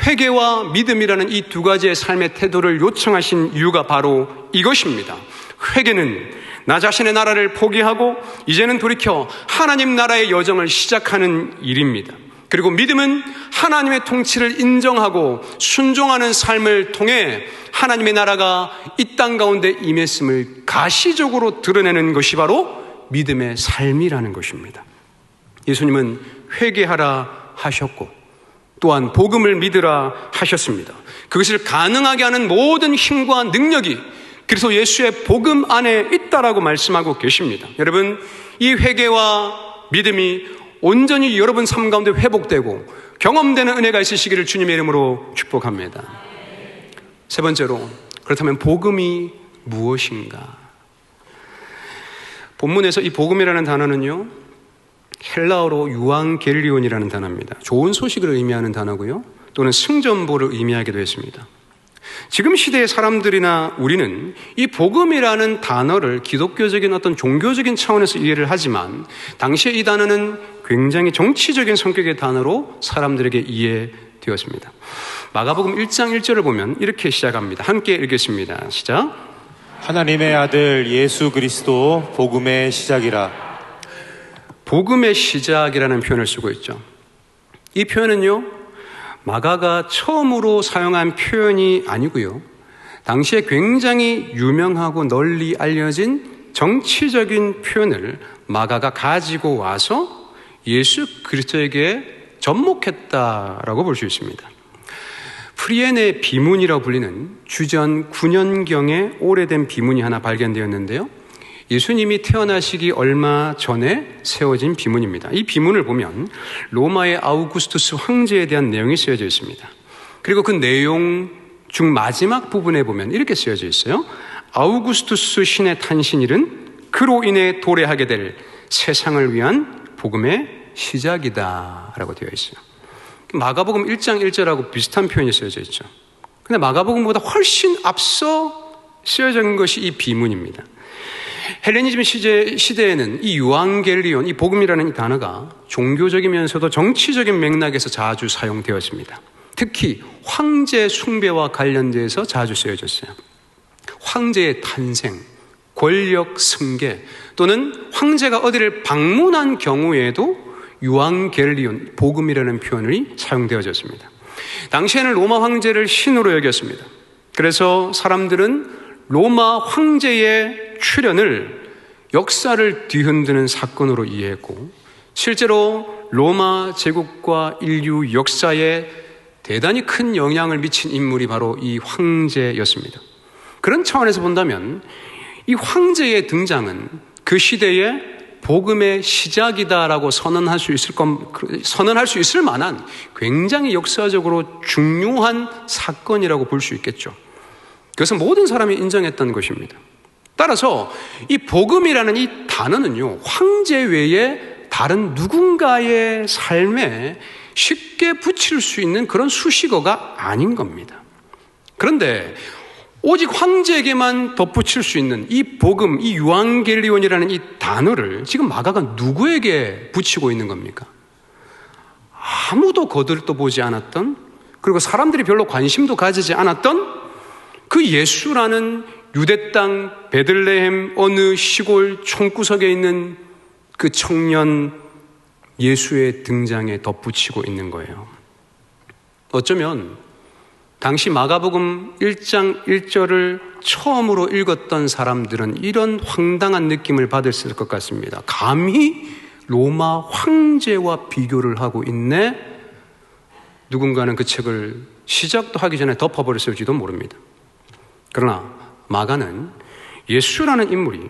회개와 믿음이라는 이 두 가지의 삶의 태도를 요청하신 이유가 바로 이것입니다. 회개는 나 자신의 나라를 포기하고 이제는 돌이켜 하나님 나라의 여정을 시작하는 일입니다. 그리고 믿음은 하나님의 통치를 인정하고 순종하는 삶을 통해 하나님의 나라가 이 땅 가운데 임했음을 가시적으로 드러내는 것이 바로 믿음의 삶이라는 것입니다. 예수님은 회개하라 하셨고 또한 복음을 믿으라 하셨습니다. 그것을 가능하게 하는 모든 힘과 능력이 그래서 예수의 복음 안에 있다라고 말씀하고 계십니다. 여러분, 이 회개와 믿음이 온전히 여러분 삶 가운데 회복되고 경험되는 은혜가 있으시기를 주님의 이름으로 축복합니다. 세 번째로, 그렇다면 복음이 무엇인가? 본문에서 이 복음이라는 단어는요, 헬라어로 유앙겔리온이라는 단어입니다. 좋은 소식을 의미하는 단어고요, 또는 승전보를 의미하기도 했습니다. 지금 시대의 사람들이나 우리는 이 복음이라는 단어를 기독교적인 어떤 종교적인 차원에서 이해를 하지만 당시에 이 단어는 굉장히 정치적인 성격의 단어로 사람들에게 이해되었습니다. 마가복음 1장 1절을 보면 이렇게 시작합니다. 함께 읽겠습니다. 시작. 하나님의 아들 예수 그리스도 복음의 시작이라. 복음의 시작이라는 표현을 쓰고 있죠. 이 표현은요, 마가가 처음으로 사용한 표현이 아니고요, 당시에 굉장히 유명하고 널리 알려진 정치적인 표현을 마가가 가지고 와서 예수 그리스도에게 접목했다라고 볼 수 있습니다. 프리엔의 비문이라고 불리는 주전 9년경에 오래된 비문이 하나 발견되었는데요, 예수님이 태어나시기 얼마 전에 세워진 비문입니다. 이 비문을 보면 로마의 아우구스투스 황제에 대한 내용이 쓰여져 있습니다. 그리고 그 내용 중 마지막 부분에 보면 이렇게 쓰여져 있어요. 아우구스투스 신의 탄신일은 그로 인해 도래하게 될 세상을 위한 복음의 시작이다 라고 되어 있어요. 마가복음 1장 1절하고 비슷한 표현이 쓰여져 있죠. 근데 마가복음보다 훨씬 앞서 쓰여져 있는 것이 이 비문입니다. 헬레니즘 시대에는 이 유앙겔리온, 이 복음이라는 이 단어가 종교적이면서도 정치적인 맥락에서 자주 사용되었습니다. 특히 황제 숭배와 관련돼서 자주 쓰여졌어요. 황제의 탄생, 권력 승계, 또는 황제가 어디를 방문한 경우에도 유앙겔리온, 복음이라는 표현이 사용되어졌습니다. 당시에는 로마 황제를 신으로 여겼습니다. 그래서 사람들은 로마 황제의 출현을 역사를 뒤흔드는 사건으로 이해했고, 실제로 로마 제국과 인류 역사에 대단히 큰 영향을 미친 인물이 바로 이 황제였습니다. 그런 차원에서 본다면 이 황제의 등장은 그 시대의 복음의 시작이다라고 선언할 수 있을 만한 굉장히 역사적으로 중요한 사건이라고 볼 수 있겠죠. 그래서 모든 사람이 인정했던 것입니다. 따라서 이 복음이라는 이 단어는요, 황제 외에 다른 누군가의 삶에 쉽게 붙일 수 있는 그런 수식어가 아닌 겁니다. 그런데 오직 황제에게만 덧붙일 수 있는 이 복음, 이 유앙겔리온이라는 이 단어를 지금 마가가 누구에게 붙이고 있는 겁니까? 아무도 거들떠보지 않았던, 그리고 사람들이 별로 관심도 가지지 않았던 그 예수라는 유대 땅 베들레헴 어느 시골 총구석에 있는 그 청년 예수의 등장에 덧붙이고 있는 거예요. 어쩌면 당시 마가복음 1장 1절을 처음으로 읽었던 사람들은 이런 황당한 느낌을 받았을 것 같습니다. 감히 로마 황제와 비교를 하고 있네? 누군가는 그 책을 시작도 하기 전에 덮어버렸을지도 모릅니다. 그러나 마가는 예수라는 인물이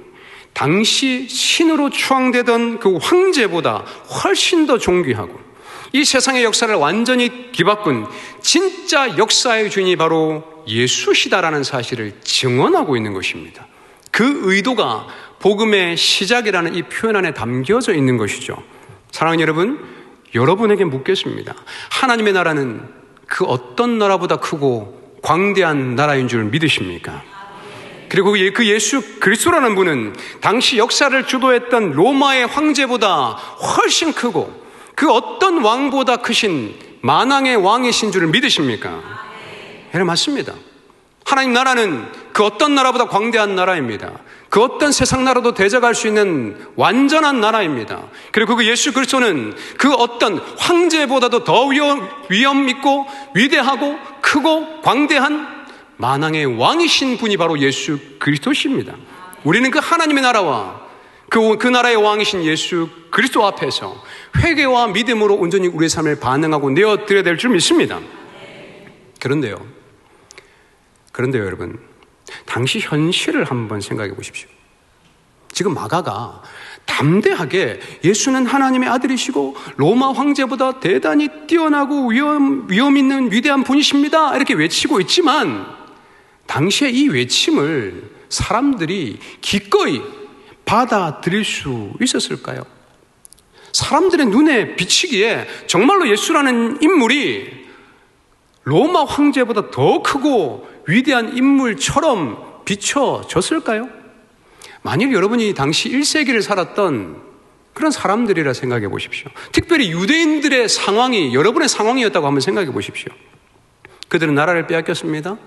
당시 신으로 추앙되던 그 황제보다 훨씬 더 존귀하고 이 세상의 역사를 완전히 뒤바꾼 진짜 역사의 주인이 바로 예수시다라는 사실을 증언하고 있는 것입니다. 그 의도가 복음의 시작이라는 이 표현 안에 담겨져 있는 것이죠. 사랑하는 여러분, 여러분에게 묻겠습니다. 하나님의 나라는 그 어떤 나라보다 크고 광대한 나라인 줄 믿으십니까? 그리고 그 예수 그리스도라는 분은 당시 역사를 주도했던 로마의 황제보다 훨씬 크고 그 어떤 왕보다 크신 만왕의 왕이신 줄을 믿으십니까? 네, 맞습니다. 하나님 나라는 그 어떤 나라보다 광대한 나라입니다. 그 어떤 세상 나라도 대적할 수 있는 완전한 나라입니다. 그리고 그 예수 그리스도는 그 어떤 황제보다도 더 위엄 있고 위대하고 크고 광대한 만왕의 왕이신 분이 바로 예수 그리스도십니다. 우리는 그 하나님의 나라와 그 나라의 왕이신 예수 그리스도 앞에서 회개와 믿음으로 온전히 우리의 삶을 반응하고 내어드려야 될 줄 믿습니다. 그런데요 여러분, 당시 현실을 한번 생각해 보십시오. 지금 마가가 담대하게 예수는 하나님의 아들이시고 로마 황제보다 대단히 뛰어나고 위엄 있는 위대한 분이십니다 이렇게 외치고 있지만, 당시에 이 외침을 사람들이 기꺼이 받아들일 수 있었을까요? 사람들의 눈에 비치기에 정말로 예수라는 인물이 로마 황제보다 더 크고 위대한 인물처럼 비춰졌을까요? 만일 여러분이 당시 1세기를 살았던 그런 사람들이라 생각해 보십시오. 특별히 유대인들의 상황이 여러분의 상황이었다고 한번 생각해 보십시오. 그들은 나라를 빼앗겼습니다.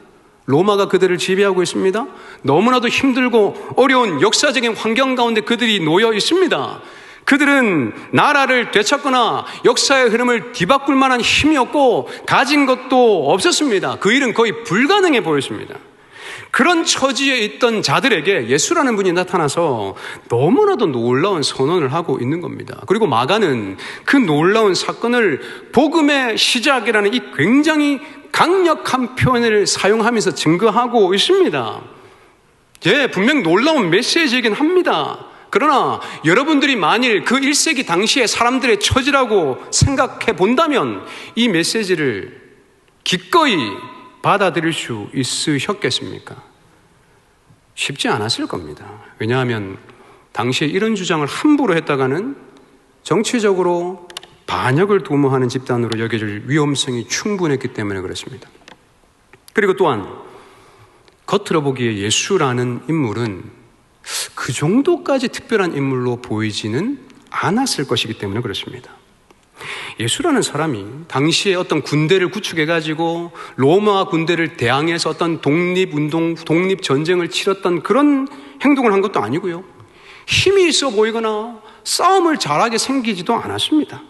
로마가 그들을 지배하고 있습니다. 너무나도 힘들고 어려운 역사적인 환경 가운데 그들이 놓여 있습니다. 그들은 나라를 되찾거나 역사의 흐름을 뒤바꿀 만한 힘이 없고 가진 것도 없었습니다. 그 일은 거의 불가능해 보였습니다. 그런 처지에 있던 자들에게 예수라는 분이 나타나서 너무나도 놀라운 선언을 하고 있는 겁니다. 그리고 마가는 그 놀라운 사건을 복음의 시작이라는 이 굉장히 강력한 표현을 사용하면서 증거하고 있습니다. 분명 놀라운 메시지이긴 합니다. 그러나 여러분들이 만일 그 1세기 당시의 사람들의 처지라고 생각해 본다면 이 메시지를 기꺼이 받아들일 수 있으셨겠습니까? 쉽지 않았을 겁니다. 왜냐하면 당시에 이런 주장을 함부로 했다가는 정치적으로 반역을 도모하는 집단으로 여겨질 위험성이 충분했기 때문에 그렇습니다. 그리고 또한 겉으로 보기에 예수라는 인물은 그 정도까지 특별한 인물로 보이지는 않았을 것이기 때문에 그렇습니다. 예수라는 사람이 당시에 어떤 군대를 구축해가지고 로마 군대를 대항해서 어떤 독립운동, 독립전쟁을 치렀던 그런 행동을 한 것도 아니고요. 힘이 있어 보이거나 싸움을 잘하게 생기지도 않았습니다.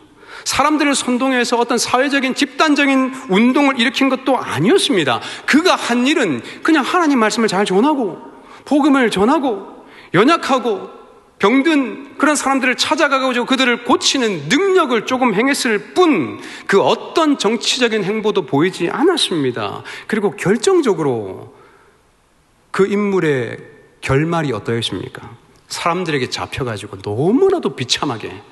사람들을 선동해서 어떤 사회적인 집단적인 운동을 일으킨 것도 아니었습니다. 그가 한 일은 그냥 하나님 말씀을 잘 전하고 복음을 전하고 연약하고 병든 그런 사람들을 찾아가가지고 그들을 고치는 능력을 조금 행했을 뿐 그 어떤 정치적인 행보도 보이지 않았습니다. 그리고 결정적으로 그 인물의 결말이 어떠했습니까? 사람들에게 잡혀가지고 너무나도 비참하게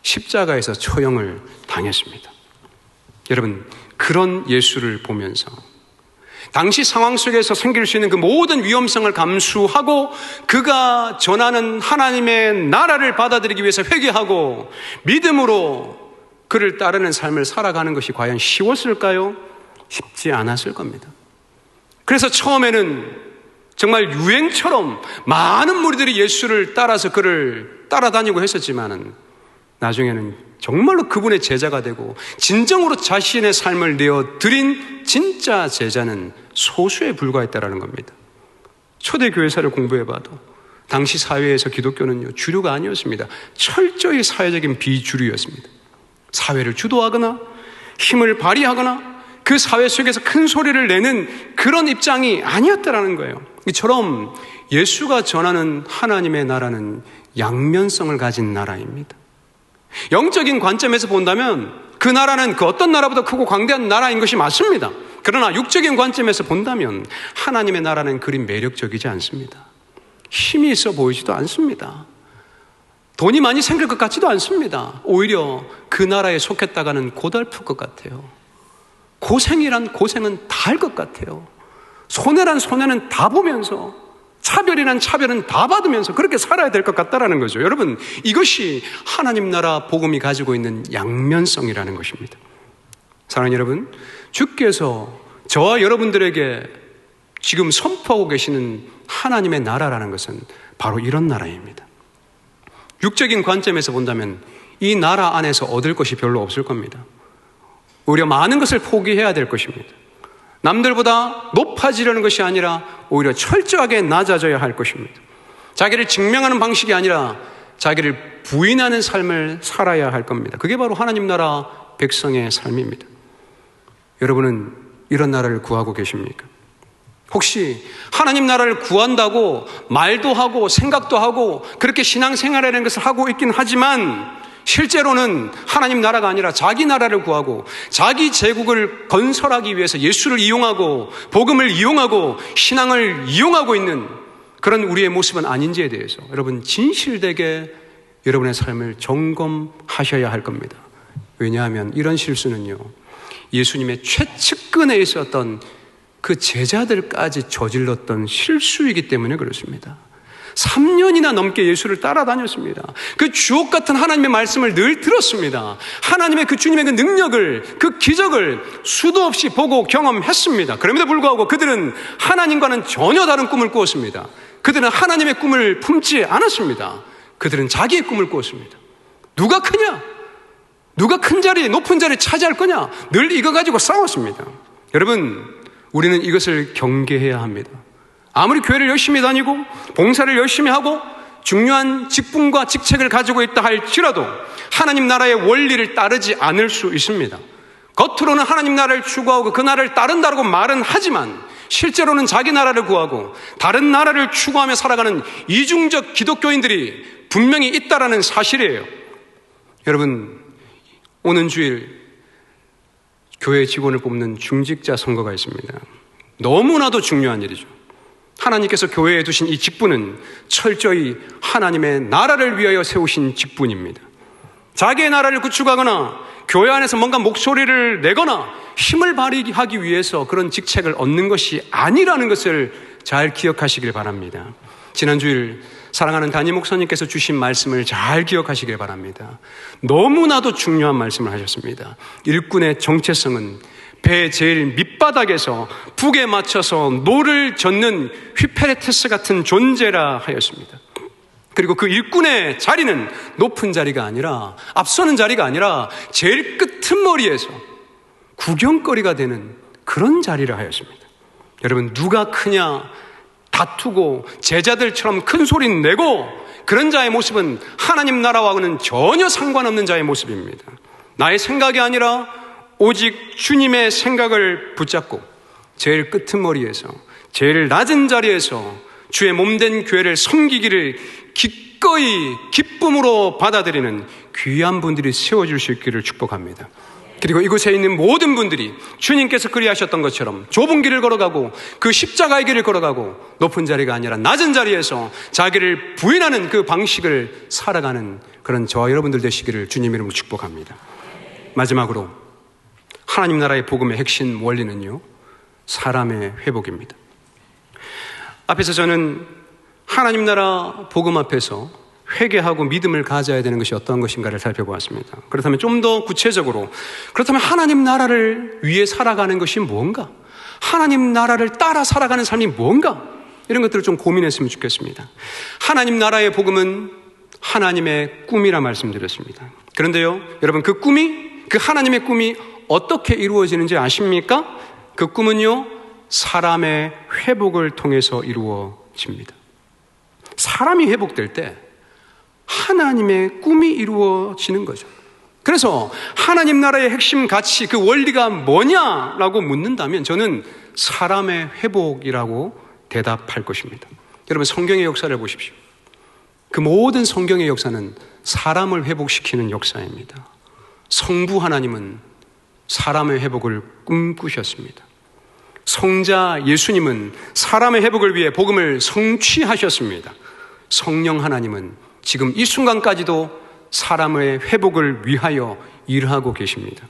십자가에서 처형을 당했습니다. 여러분, 그런 예수를 보면서 당시 상황 속에서 생길 수 있는 그 모든 위험성을 감수하고 그가 전하는 하나님의 나라를 받아들이기 위해서 회개하고 믿음으로 그를 따르는 삶을 살아가는 것이 과연 쉬웠을까요? 쉽지 않았을 겁니다. 그래서 처음에는 정말 유행처럼 많은 무리들이 예수를 따라서 그를 따라다니고 했었지만은 나중에는 정말로 그분의 제자가 되고 진정으로 자신의 삶을 내어드린 진짜 제자는 소수에 불과했다라는 겁니다. 초대 교회사를 공부해봐도 당시 사회에서 기독교는요, 주류가 아니었습니다. 철저히 사회적인 비주류였습니다. 사회를 주도하거나 힘을 발휘하거나 그 사회 속에서 큰 소리를 내는 그런 입장이 아니었다라는 거예요. 이처럼 예수가 전하는 하나님의 나라는 양면성을 가진 나라입니다. 영적인 관점에서 본다면 그 나라는 그 어떤 나라보다 크고 광대한 나라인 것이 맞습니다. 그러나 육적인 관점에서 본다면 하나님의 나라는 그리 매력적이지 않습니다. 힘이 있어 보이지도 않습니다. 돈이 많이 생길 것 같지도 않습니다. 오히려 그 나라에 속했다가는 고달플 것 같아요. 고생이란 고생은 다 할 것 같아요. 손해란 손해는 다 보면서 차별이란 차별은 다 받으면서 그렇게 살아야 될 것 같다라는 거죠. 여러분, 이것이 하나님 나라 복음이 가지고 있는 양면성이라는 것입니다. 사랑하는 여러분, 주께서 저와 여러분들에게 지금 선포하고 계시는 하나님의 나라라는 것은 바로 이런 나라입니다. 육적인 관점에서 본다면 이 나라 안에서 얻을 것이 별로 없을 겁니다. 오히려 많은 것을 포기해야 될 것입니다. 남들보다 높아지려는 것이 아니라 오히려 철저하게 낮아져야 할 것입니다. 자기를 증명하는 방식이 아니라 자기를 부인하는 삶을 살아야 할 겁니다. 그게 바로 하나님 나라 백성의 삶입니다. 여러분은 이런 나라를 구하고 계십니까? 혹시 하나님 나라를 구한다고 말도 하고 생각도 하고 그렇게 신앙생활이라는 것을 하고 있긴 하지만 실제로는 하나님 나라가 아니라 자기 나라를 구하고 자기 제국을 건설하기 위해서 예수를 이용하고 복음을 이용하고 신앙을 이용하고 있는 그런 우리의 모습은 아닌지에 대해서 여러분 진실되게 여러분의 삶을 점검하셔야 할 겁니다. 왜냐하면 이런 실수는요, 예수님의 최측근에 있었던 그 제자들까지 저질렀던 실수이기 때문에 그렇습니다. 3년이나 넘게 예수를 따라다녔습니다. 그 주옥 같은 하나님의 말씀을 늘 들었습니다. 하나님의 그 주님의 그 능력을, 그 기적을 수도 없이 보고 경험했습니다. 그럼에도 불구하고 그들은 하나님과는 전혀 다른 꿈을 꾸었습니다. 그들은 하나님의 꿈을 품지 않았습니다. 그들은 자기의 꿈을 꾸었습니다. 누가 크냐? 누가 큰 자리, 높은 자리 차지할 거냐? 늘 이거 가지고 싸웠습니다. 여러분, 우리는 이것을 경계해야 합니다. 아무리 교회를 열심히 다니고 봉사를 열심히 하고 중요한 직분과 직책을 가지고 있다 할지라도 하나님 나라의 원리를 따르지 않을 수 있습니다. 겉으로는 하나님 나라를 추구하고 그 나라를 따른다고 말은 하지만 실제로는 자기 나라를 구하고 다른 나라를 추구하며 살아가는 이중적 기독교인들이 분명히 있다라는 사실이에요. 여러분, 오는 주일 교회 직원을 뽑는 중직자 선거가 있습니다. 너무나도 중요한 일이죠. 하나님께서 교회에 두신 이 직분은 철저히 하나님의 나라를 위하여 세우신 직분입니다. 자기의 나라를 구축하거나 교회 안에서 뭔가 목소리를 내거나 힘을 발휘하기 위해서 그런 직책을 얻는 것이 아니라는 것을 잘 기억하시길 바랍니다. 지난 주일 사랑하는 담임 목사님께서 주신 말씀을 잘 기억하시길 바랍니다. 너무나도 중요한 말씀을 하셨습니다. 일꾼의 정체성은 배 제일 밑바닥에서 북에 맞춰서 노를 젓는 휘페레테스 같은 존재라 하였습니다. 그리고 그 일꾼의 자리는 높은 자리가 아니라, 앞서는 자리가 아니라 제일 끄트머리에서 구경거리가 되는 그런 자리라 하였습니다. 여러분, 누가 크냐 다투고 제자들처럼 큰 소리 내고 그런 자의 모습은 하나님 나라와는 전혀 상관없는 자의 모습입니다. 나의 생각이 아니라 오직 주님의 생각을 붙잡고 제일 끄트머리에서 제일 낮은 자리에서 주의 몸된 교회를 섬기기를 기꺼이 기쁨으로 받아들이는 귀한 분들이 세워질 수 있기를 축복합니다. 그리고 이곳에 있는 모든 분들이 주님께서 그리하셨던 것처럼 좁은 길을 걸어가고 그 십자가의 길을 걸어가고 높은 자리가 아니라 낮은 자리에서 자기를 부인하는 그 방식을 살아가는 그런 저와 여러분들 되시기를 주님 이름으로 축복합니다. 마지막으로 하나님 나라의 복음의 핵심 원리는요, 사람의 회복입니다. 앞에서 저는 하나님 나라 복음 앞에서 회개하고 믿음을 가져야 되는 것이 어떤 것인가를 살펴보았습니다. 그렇다면 좀 더 구체적으로, 그렇다면 하나님 나라를 위해 살아가는 것이 뭔가? 하나님 나라를 따라 살아가는 삶이 뭔가? 이런 것들을 좀 고민했으면 좋겠습니다. 하나님 나라의 복음은 하나님의 꿈이라 말씀드렸습니다. 그런데요, 여러분, 그 하나님의 꿈이 어떻게 이루어지는지 아십니까? 그 꿈은요, 사람의 회복을 통해서 이루어집니다. 사람이 회복될 때 하나님의 꿈이 이루어지는 거죠. 그래서 하나님 나라의 핵심 가치, 그 원리가 뭐냐라고 묻는다면 저는 사람의 회복이라고 대답할 것입니다. 여러분, 성경의 역사를 보십시오. 그 모든 성경의 역사는 사람을 회복시키는 역사입니다. 성부 하나님은 사람의 회복을 꿈꾸셨습니다. 성자 예수님은 사람의 회복을 위해 복음을 성취하셨습니다. 성령 하나님은 지금 이 순간까지도 사람의 회복을 위하여 일하고 계십니다.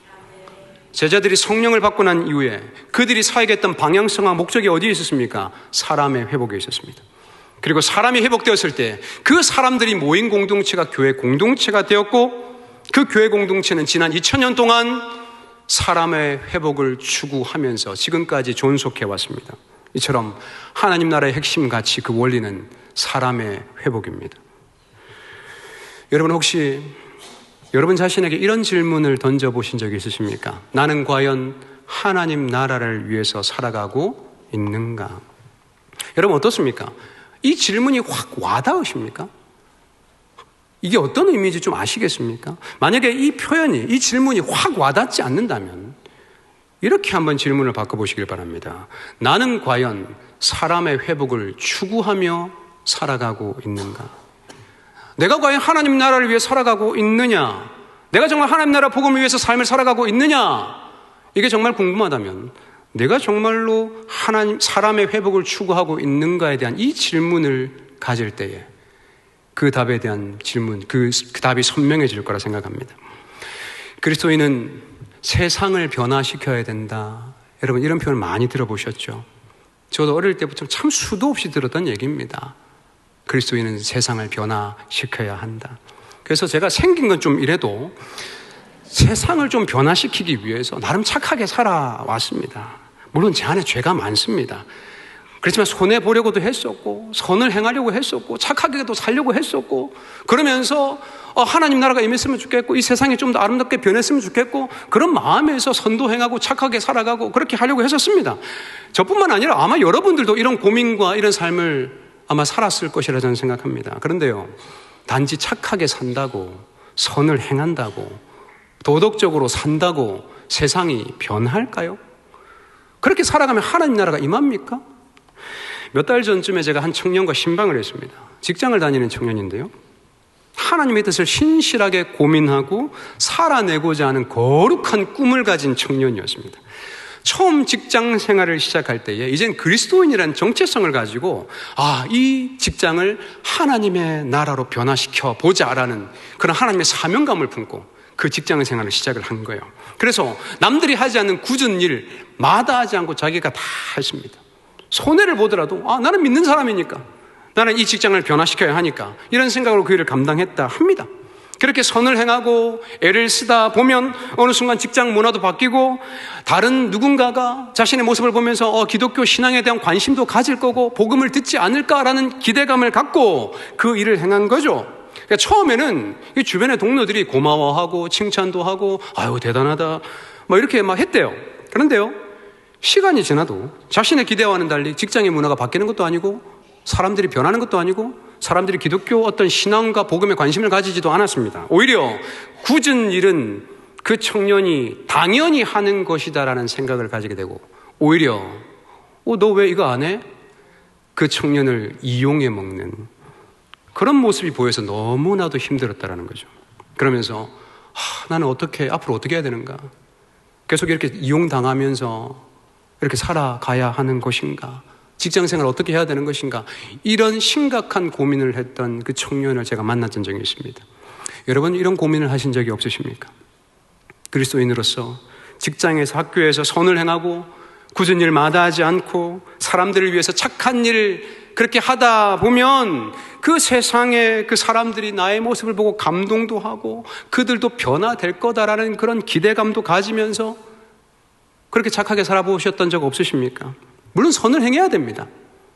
제자들이 성령을 받고 난 이후에 그들이 사역했던 방향성과 목적이 어디에 있었습니까? 사람의 회복에 있었습니다. 그리고 사람이 회복되었을 때 그 사람들이 모인 공동체가 교회 공동체가 되었고, 그 교회 공동체는 지난 2000년 동안 사람의 회복을 추구하면서 지금까지 존속해 왔습니다. 이처럼 하나님 나라의 핵심 가치, 그 원리는 사람의 회복입니다. 여러분, 혹시 여러분 자신에게 이런 질문을 던져보신 적이 있으십니까? 나는 과연 하나님 나라를 위해서 살아가고 있는가? 여러분, 어떻습니까? 이 질문이 확 와닿으십니까? 이게 어떤 의미인지 좀 아시겠습니까? 만약에 이 표현이, 이 질문이 확 와닿지 않는다면 이렇게 한번 질문을 바꿔보시길 바랍니다. 나는 과연 사람의 회복을 추구하며 살아가고 있는가? 내가 과연 하나님 나라를 위해 살아가고 있느냐? 내가 정말 하나님 나라 복음을 위해서 삶을 살아가고 있느냐? 이게 정말 궁금하다면 내가 정말로 사람의 회복을 추구하고 있는가에 대한 이 질문을 가질 때에 그 답에 대한 질문, 그 답이 선명해질 거라 생각합니다. 그리스도인은 세상을 변화시켜야 된다. 여러분, 이런 표현을 많이 들어보셨죠? 저도 어릴 때부터 참 수도 없이 들었던 얘기입니다. 그리스도인은 세상을 변화시켜야 한다. 그래서 제가 생긴 건 좀 이래도 세상을 좀 변화시키기 위해서 나름 착하게 살아왔습니다. 물론 제 안에 죄가 많습니다. 그렇지만 손해보려고도 했었고, 선을 행하려고 했었고, 착하게도 살려고 했었고, 그러면서 하나님 나라가 임했으면 좋겠고, 이 세상이 좀 더 아름답게 변했으면 좋겠고, 그런 마음에서 선도 행하고 착하게 살아가고 그렇게 하려고 했었습니다. 저뿐만 아니라 아마 여러분들도 이런 고민과 이런 삶을 아마 살았을 것이라 저는 생각합니다. 그런데요, 단지 착하게 산다고, 선을 행한다고, 도덕적으로 산다고 세상이 변할까요? 그렇게 살아가면 하나님 나라가 임합니까? 몇 달 전쯤에 제가 한 청년과 신방을 했습니다. 직장을 다니는 청년인데요, 하나님의 뜻을 신실하게 고민하고 살아내고자 하는 거룩한 꿈을 가진 청년이었습니다. 처음 직장 생활을 시작할 때에 이젠 그리스도인이라는 정체성을 가지고 이 직장을 하나님의 나라로 변화시켜 보자라는 그런 하나님의 사명감을 품고 그 직장 생활을 시작을 한 거예요. 그래서 남들이 하지 않는 굳은 일 마다하지 않고 자기가 다 했습니다. 손해를 보더라도 나는 믿는 사람이니까, 나는 이 직장을 변화시켜야 하니까 이런 생각으로 그 일을 감당했다 합니다. 그렇게 선을 행하고 애를 쓰다 보면 어느 순간 직장 문화도 바뀌고 다른 누군가가 자신의 모습을 보면서 기독교 신앙에 대한 관심도 가질 거고 복음을 듣지 않을까라는 기대감을 갖고 그 일을 행한 거죠. 그러니까 처음에는 이 주변의 동료들이 고마워하고 칭찬도 하고 아유 대단하다 뭐 이렇게 막 했대요. 그런데요, 시간이 지나도 자신의 기대와는 달리 직장의 문화가 바뀌는 것도 아니고 사람들이 변하는 것도 아니고 사람들이 기독교 어떤 신앙과 복음에 관심을 가지지도 않았습니다. 오히려 굳은 일은 그 청년이 당연히 하는 것이다라는 생각을 가지게 되고 오히려 너 왜 이거 안 해? 그 청년을 이용해 먹는 그런 모습이 보여서 너무나도 힘들었다라는 거죠. 그러면서 나는 앞으로 어떻게 해야 되는가? 계속 이렇게 이용당하면서 이렇게 살아가야 하는 것인가? 직장생활을 어떻게 해야 되는 것인가? 이런 심각한 고민을 했던 그 청년을 제가 만났던 적이 있습니다. 여러분 이런 고민을 하신 적이 없으십니까? 그리스도인으로서 직장에서 학교에서 선을 행하고 굳은 일 마다하지 않고 사람들을 위해서 착한 일을 그렇게 하다 보면 그 세상에 그 사람들이 나의 모습을 보고 감동도 하고 그들도 변화될 거다라는 그런 기대감도 가지면서 그렇게 착하게 살아보셨던 적 없으십니까? 물론 선을 행해야 됩니다.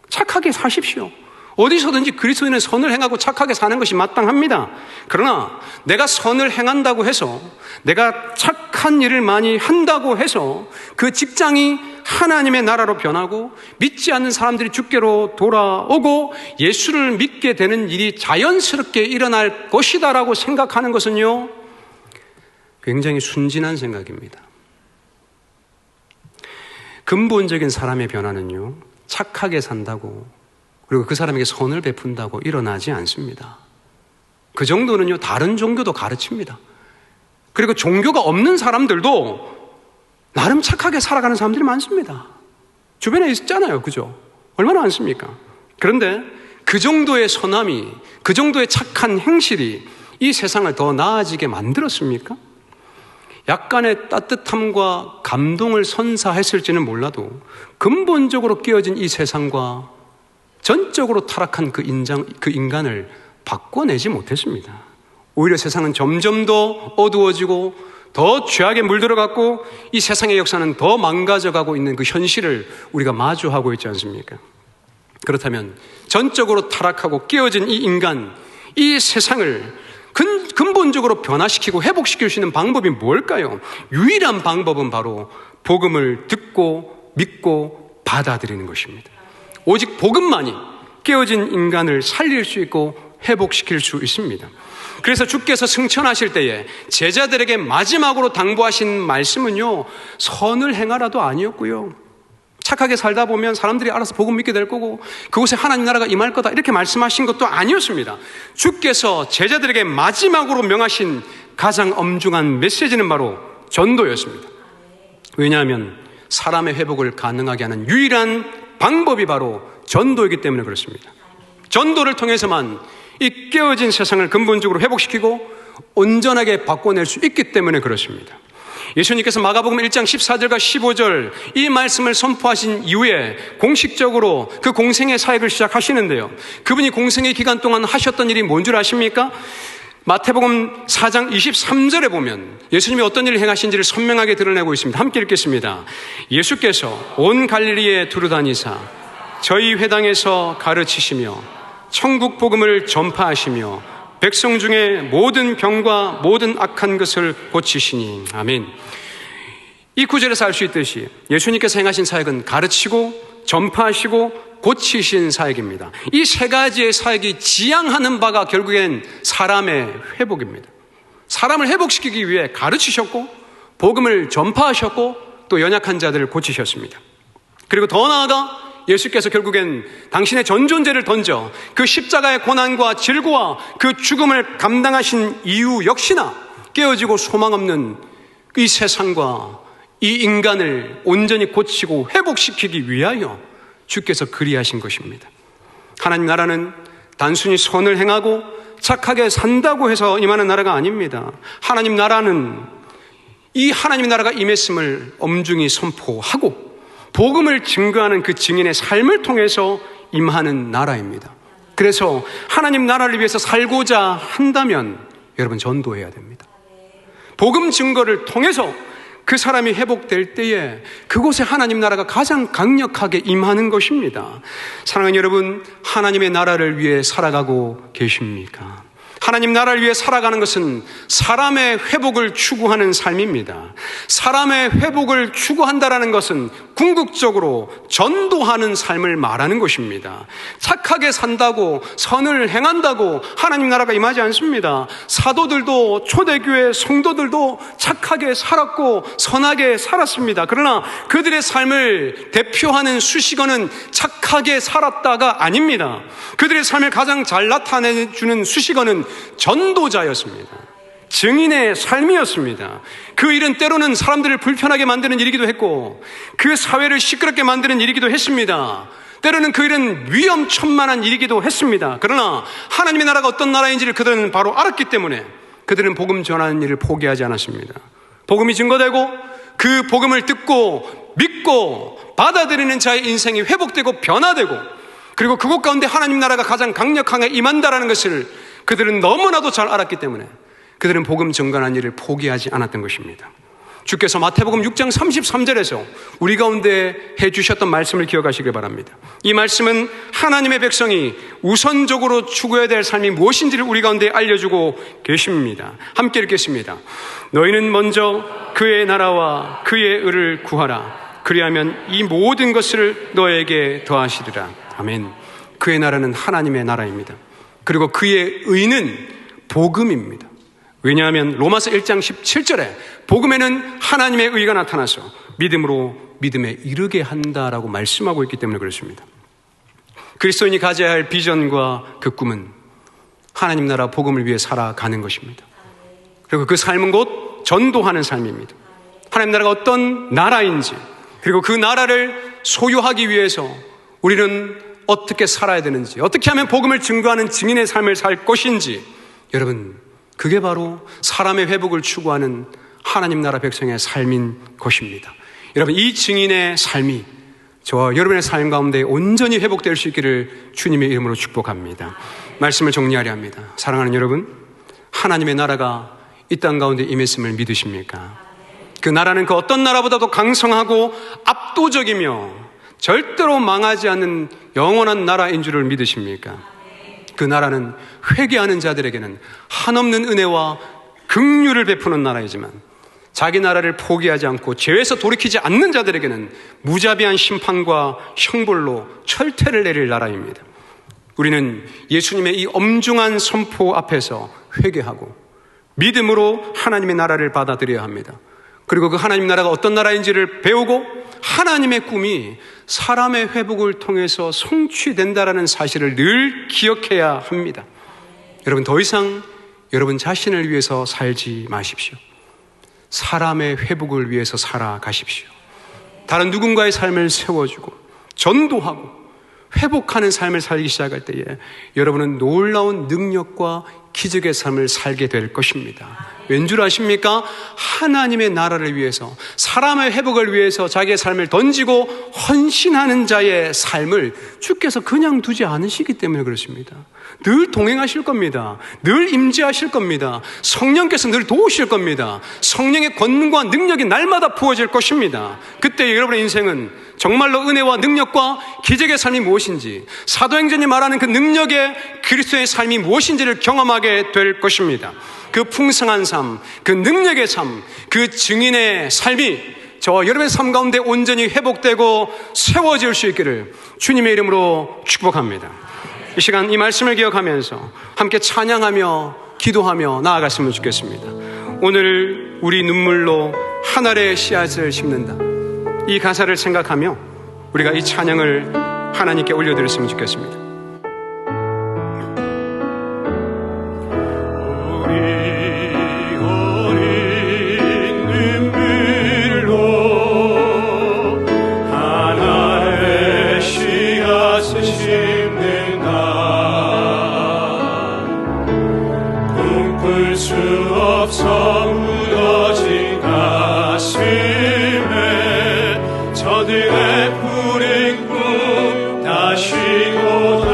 착하게 사십시오. 어디서든지 그리스도인은 선을 행하고 착하게 사는 것이 마땅합니다. 그러나 내가 선을 행한다고 해서 내가 착한 일을 많이 한다고 해서 그 직장이 하나님의 나라로 변하고 믿지 않는 사람들이 주께로 돌아오고 예수를 믿게 되는 일이 자연스럽게 일어날 것이다라고 생각하는 것은요, 굉장히 순진한 생각입니다. 근본적인 사람의 변화는요, 착하게 산다고 그리고 그 사람에게 선을 베푼다고 일어나지 않습니다. 그 정도는요, 다른 종교도 가르칩니다. 그리고 종교가 없는 사람들도 나름 착하게 살아가는 사람들이 많습니다. 주변에 있잖아요. 그죠? 얼마나 많습니까? 그런데 그 정도의 선함이, 그 정도의 착한 행실이 이 세상을 더 나아지게 만들었습니까? 약간의 따뜻함과 감동을 선사했을지는 몰라도 근본적으로 깨어진 이 세상과 전적으로 타락한 그 인간을 바꿔내지 못했습니다. 오히려 세상은 점점 더 어두워지고 더 죄악에 물들어갔고 이 세상의 역사는 더 망가져가고 있는 그 현실을 우리가 마주하고 있지 않습니까? 그렇다면 전적으로 타락하고 깨어진 이 인간, 이 세상을 근본적으로 변화시키고 회복시킬 수 있는 방법이 뭘까요? 유일한 방법은 바로 복음을 듣고 믿고 받아들이는 것입니다. 오직 복음만이 깨어진 인간을 살릴 수 있고 회복시킬 수 있습니다. 그래서 주께서 승천하실 때에 제자들에게 마지막으로 당부하신 말씀은요, 선을 행하라도 아니었고요, 착하게 살다 보면 사람들이 알아서 복음 믿게 될 거고 그곳에 하나님 나라가 임할 거다 이렇게 말씀하신 것도 아니었습니다. 주께서 제자들에게 마지막으로 명하신 가장 엄중한 메시지는 바로 전도였습니다. 왜냐하면 사람의 회복을 가능하게 하는 유일한 방법이 바로 전도이기 때문에 그렇습니다. 전도를 통해서만 이 깨어진 세상을 근본적으로 회복시키고 온전하게 바꿔낼 수 있기 때문에 그렇습니다. 예수님께서 마가복음 1장 14절과 15절 이 말씀을 선포하신 이후에 공식적으로 그 공생의 사역을 시작하시는데요, 그분이 공생의 기간 동안 하셨던 일이 뭔 줄 아십니까? 마태복음 4장 23절에 보면 예수님이 어떤 일을 행하신지를 선명하게 드러내고 있습니다. 함께 읽겠습니다. 예수께서 온 갈릴리에 두루다니사 저희 회당에서 가르치시며 천국 복음을 전파하시며 백성 중에 모든 병과 모든 악한 것을 고치시니. 아멘. 이 구절에서 알 수 있듯이 예수님께서 행하신 사역은 가르치고 전파하시고 고치신 사역입니다. 이 세 가지의 사역이 지향하는 바가 결국엔 사람의 회복입니다. 사람을 회복시키기 위해 가르치셨고 복음을 전파하셨고 또 연약한 자들을 고치셨습니다. 그리고 더 나아가 예수께서 결국엔 당신의 전존재를 던져 그 십자가의 고난과 질고와 그 죽음을 감당하신 이유 역시나 깨어지고 소망 없는 이 세상과 이 인간을 온전히 고치고 회복시키기 위하여 주께서 그리하신 것입니다. 하나님 나라는 단순히 선을 행하고 착하게 산다고 해서 임하는 나라가 아닙니다. 하나님 나라는 이 하나님의 나라가 임했음을 엄중히 선포하고 복음을 증거하는 그 증인의 삶을 통해서 임하는 나라입니다. 그래서 하나님 나라를 위해서 살고자 한다면 여러분 전도해야 됩니다. 복음 증거를 통해서 그 사람이 회복될 때에 그곳에 하나님 나라가 가장 강력하게 임하는 것입니다. 사랑하는 여러분, 하나님의 나라를 위해 살아가고 계십니까? 하나님 나라를 위해 살아가는 것은 사람의 회복을 추구하는 삶입니다. 사람의 회복을 추구한다는 것은 궁극적으로 전도하는 삶을 말하는 것입니다. 착하게 산다고, 선을 행한다고 하나님 나라가 임하지 않습니다. 사도들도, 초대교회 성도들도 착하게 살았고 선하게 살았습니다. 그러나 그들의 삶을 대표하는 수식어는 착하게 살았다가 아닙니다. 그들의 삶을 가장 잘 나타내주는 수식어는 전도자였습니다. 증인의 삶이었습니다. 그 일은 때로는 사람들을 불편하게 만드는 일이기도 했고 그 사회를 시끄럽게 만드는 일이기도 했습니다. 때로는 그 일은 위험천만한 일이기도 했습니다. 그러나 하나님의 나라가 어떤 나라인지를 그들은 바로 알았기 때문에 그들은 복음 전하는 일을 포기하지 않았습니다. 복음이 증거되고 그 복음을 듣고 믿고 받아들이는 자의 인생이 회복되고 변화되고 그리고 그곳 가운데 하나님 나라가 가장 강력하게 임한다는 것을 그들은 너무나도 잘 알았기 때문에 그들은 복음 증거하는 일을 포기하지 않았던 것입니다. 주께서 마태복음 6장 33절에서 우리 가운데 해주셨던 말씀을 기억하시길 바랍니다. 이 말씀은 하나님의 백성이 우선적으로 추구해야 될 삶이 무엇인지를 우리 가운데 알려주고 계십니다. 함께 읽겠습니다. 너희는 먼저 그의 나라와 그의 의를 구하라. 그리하면 이 모든 것을 너에게 더하시리라. 아멘. 그의 나라는 하나님의 나라입니다. 그리고 그의 의는 복음입니다. 왜냐하면 로마서 1장 17절에 복음에는 하나님의 의가 나타나서 믿음으로 믿음에 이르게 한다라고 말씀하고 있기 때문에 그렇습니다. 그리스도인이 가져야 할 비전과 그 꿈은 하나님 나라 복음을 위해 살아가는 것입니다. 그리고 그 삶은 곧 전도하는 삶입니다. 하나님 나라가 어떤 나라인지 그리고 그 나라를 소유하기 위해서 우리는 어떻게 살아야 되는지, 어떻게 하면 복음을 증거하는 증인의 삶을 살 것인지, 여러분, 그게 바로 사람의 회복을 추구하는 하나님 나라 백성의 삶인 것입니다. 여러분, 이 증인의 삶이 저와 여러분의 삶 가운데 온전히 회복될 수 있기를 주님의 이름으로 축복합니다. 말씀을 정리하려 합니다. 사랑하는 여러분, 하나님의 나라가 이 땅 가운데 임했음을 믿으십니까? 그 나라는 그 어떤 나라보다도 강성하고 압도적이며 절대로 망하지 않는 영원한 나라인 줄을 믿으십니까? 그 나라는 회개하는 자들에게는 한없는 은혜와 긍휼을 베푸는 나라이지만 자기 나라를 포기하지 않고 죄에서 돌이키지 않는 자들에게는 무자비한 심판과 형벌로 철퇴를 내릴 나라입니다. 우리는 예수님의 이 엄중한 선포 앞에서 회개하고 믿음으로 하나님의 나라를 받아들여야 합니다. 그리고 그 하나님 나라가 어떤 나라인지를 배우고 하나님의 꿈이 사람의 회복을 통해서 성취된다라는 사실을 늘 기억해야 합니다. 여러분, 더 이상 여러분 자신을 위해서 살지 마십시오. 사람의 회복을 위해서 살아가십시오. 다른 누군가의 삶을 세워주고 전도하고 회복하는 삶을 살기 시작할 때에 여러분은 놀라운 능력과 기적의 삶을 살게 될 것입니다. 왠줄 아십니까? 하나님의 나라를 위해서, 사람의 회복을 위해서 자기의 삶을 던지고 헌신하는 자의 삶을 주께서 그냥 두지 않으시기 때문에 그렇습니다. 늘 동행하실 겁니다. 늘 임재하실 겁니다. 성령께서 늘 도우실 겁니다. 성령의 권능과 능력이 날마다 부어질 것입니다. 그때 여러분의 인생은 정말로 은혜와 능력과 기적의 삶이 무엇인지, 사도행전이 말하는 그 능력의 그리스도의 삶이 무엇인지를 경험하게 될 것입니다. 그 풍성한 삶, 그 능력의 삶, 그 증인의 삶이 저와 여러분의 삶 가운데 온전히 회복되고 세워질 수 있기를 주님의 이름으로 축복합니다. 이 시간 이 말씀을 기억하면서 함께 찬양하며 기도하며 나아갔으면 좋겠습니다. 오늘 우리 눈물로 하늘의 씨앗을 심는다, 이 가사를 생각하며 우리가 이 찬양을 하나님께 올려드렸으면 좋겠습니다. 무너진 가슴에 저들의 푸른 꿈 다시 곧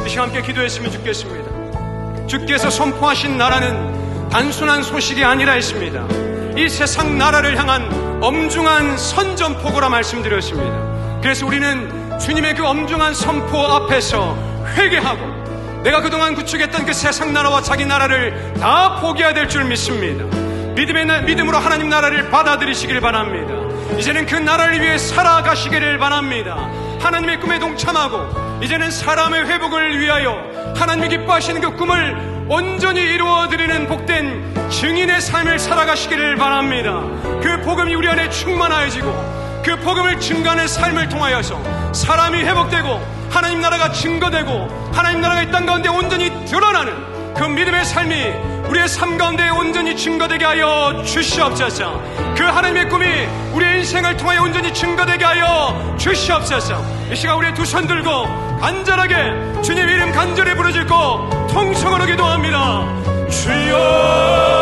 이 시간 함께 기도했으면 좋겠습니다. 주께서 선포하신 나라는 단순한 소식이 아니라 했습니다. 이 세상 나라를 향한 엄중한 선전포고라 말씀드렸습니다. 그래서 우리는 주님의 그 엄중한 선포 앞에서 회개하고 내가 그동안 구축했던 그 세상 나라와 자기 나라를 다 포기해야 될 줄 믿습니다. 믿음으로 하나님 나라를 받아들이시길 바랍니다. 이제는 그 나라를 위해 살아가시기를 바랍니다. 하나님의 꿈에 동참하고 이제는 사람의 회복을 위하여 하나님이 기뻐하시는 그 꿈을 온전히 이루어드리는 복된 증인의 삶을 살아가시기를 바랍니다. 그 복음이 우리 안에 충만하여지고 그 복음을 증거하는 삶을 통하여서 사람이 회복되고 하나님 나라가 증거되고 하나님 나라가 이 땅 가운데 온전히 드러나는 그 믿음의 삶이 우리의 삶 가운데 온전히 증거되게 하여 주시옵소서. 그 하나님의 꿈이 우리의 인생을 통하여 온전히 증거되게 하여 주시옵소서. 이 시간 우리의 두 손 들고 간절하게 주님 이름 간절히 부르짖고 통성으로 기도합니다. 주여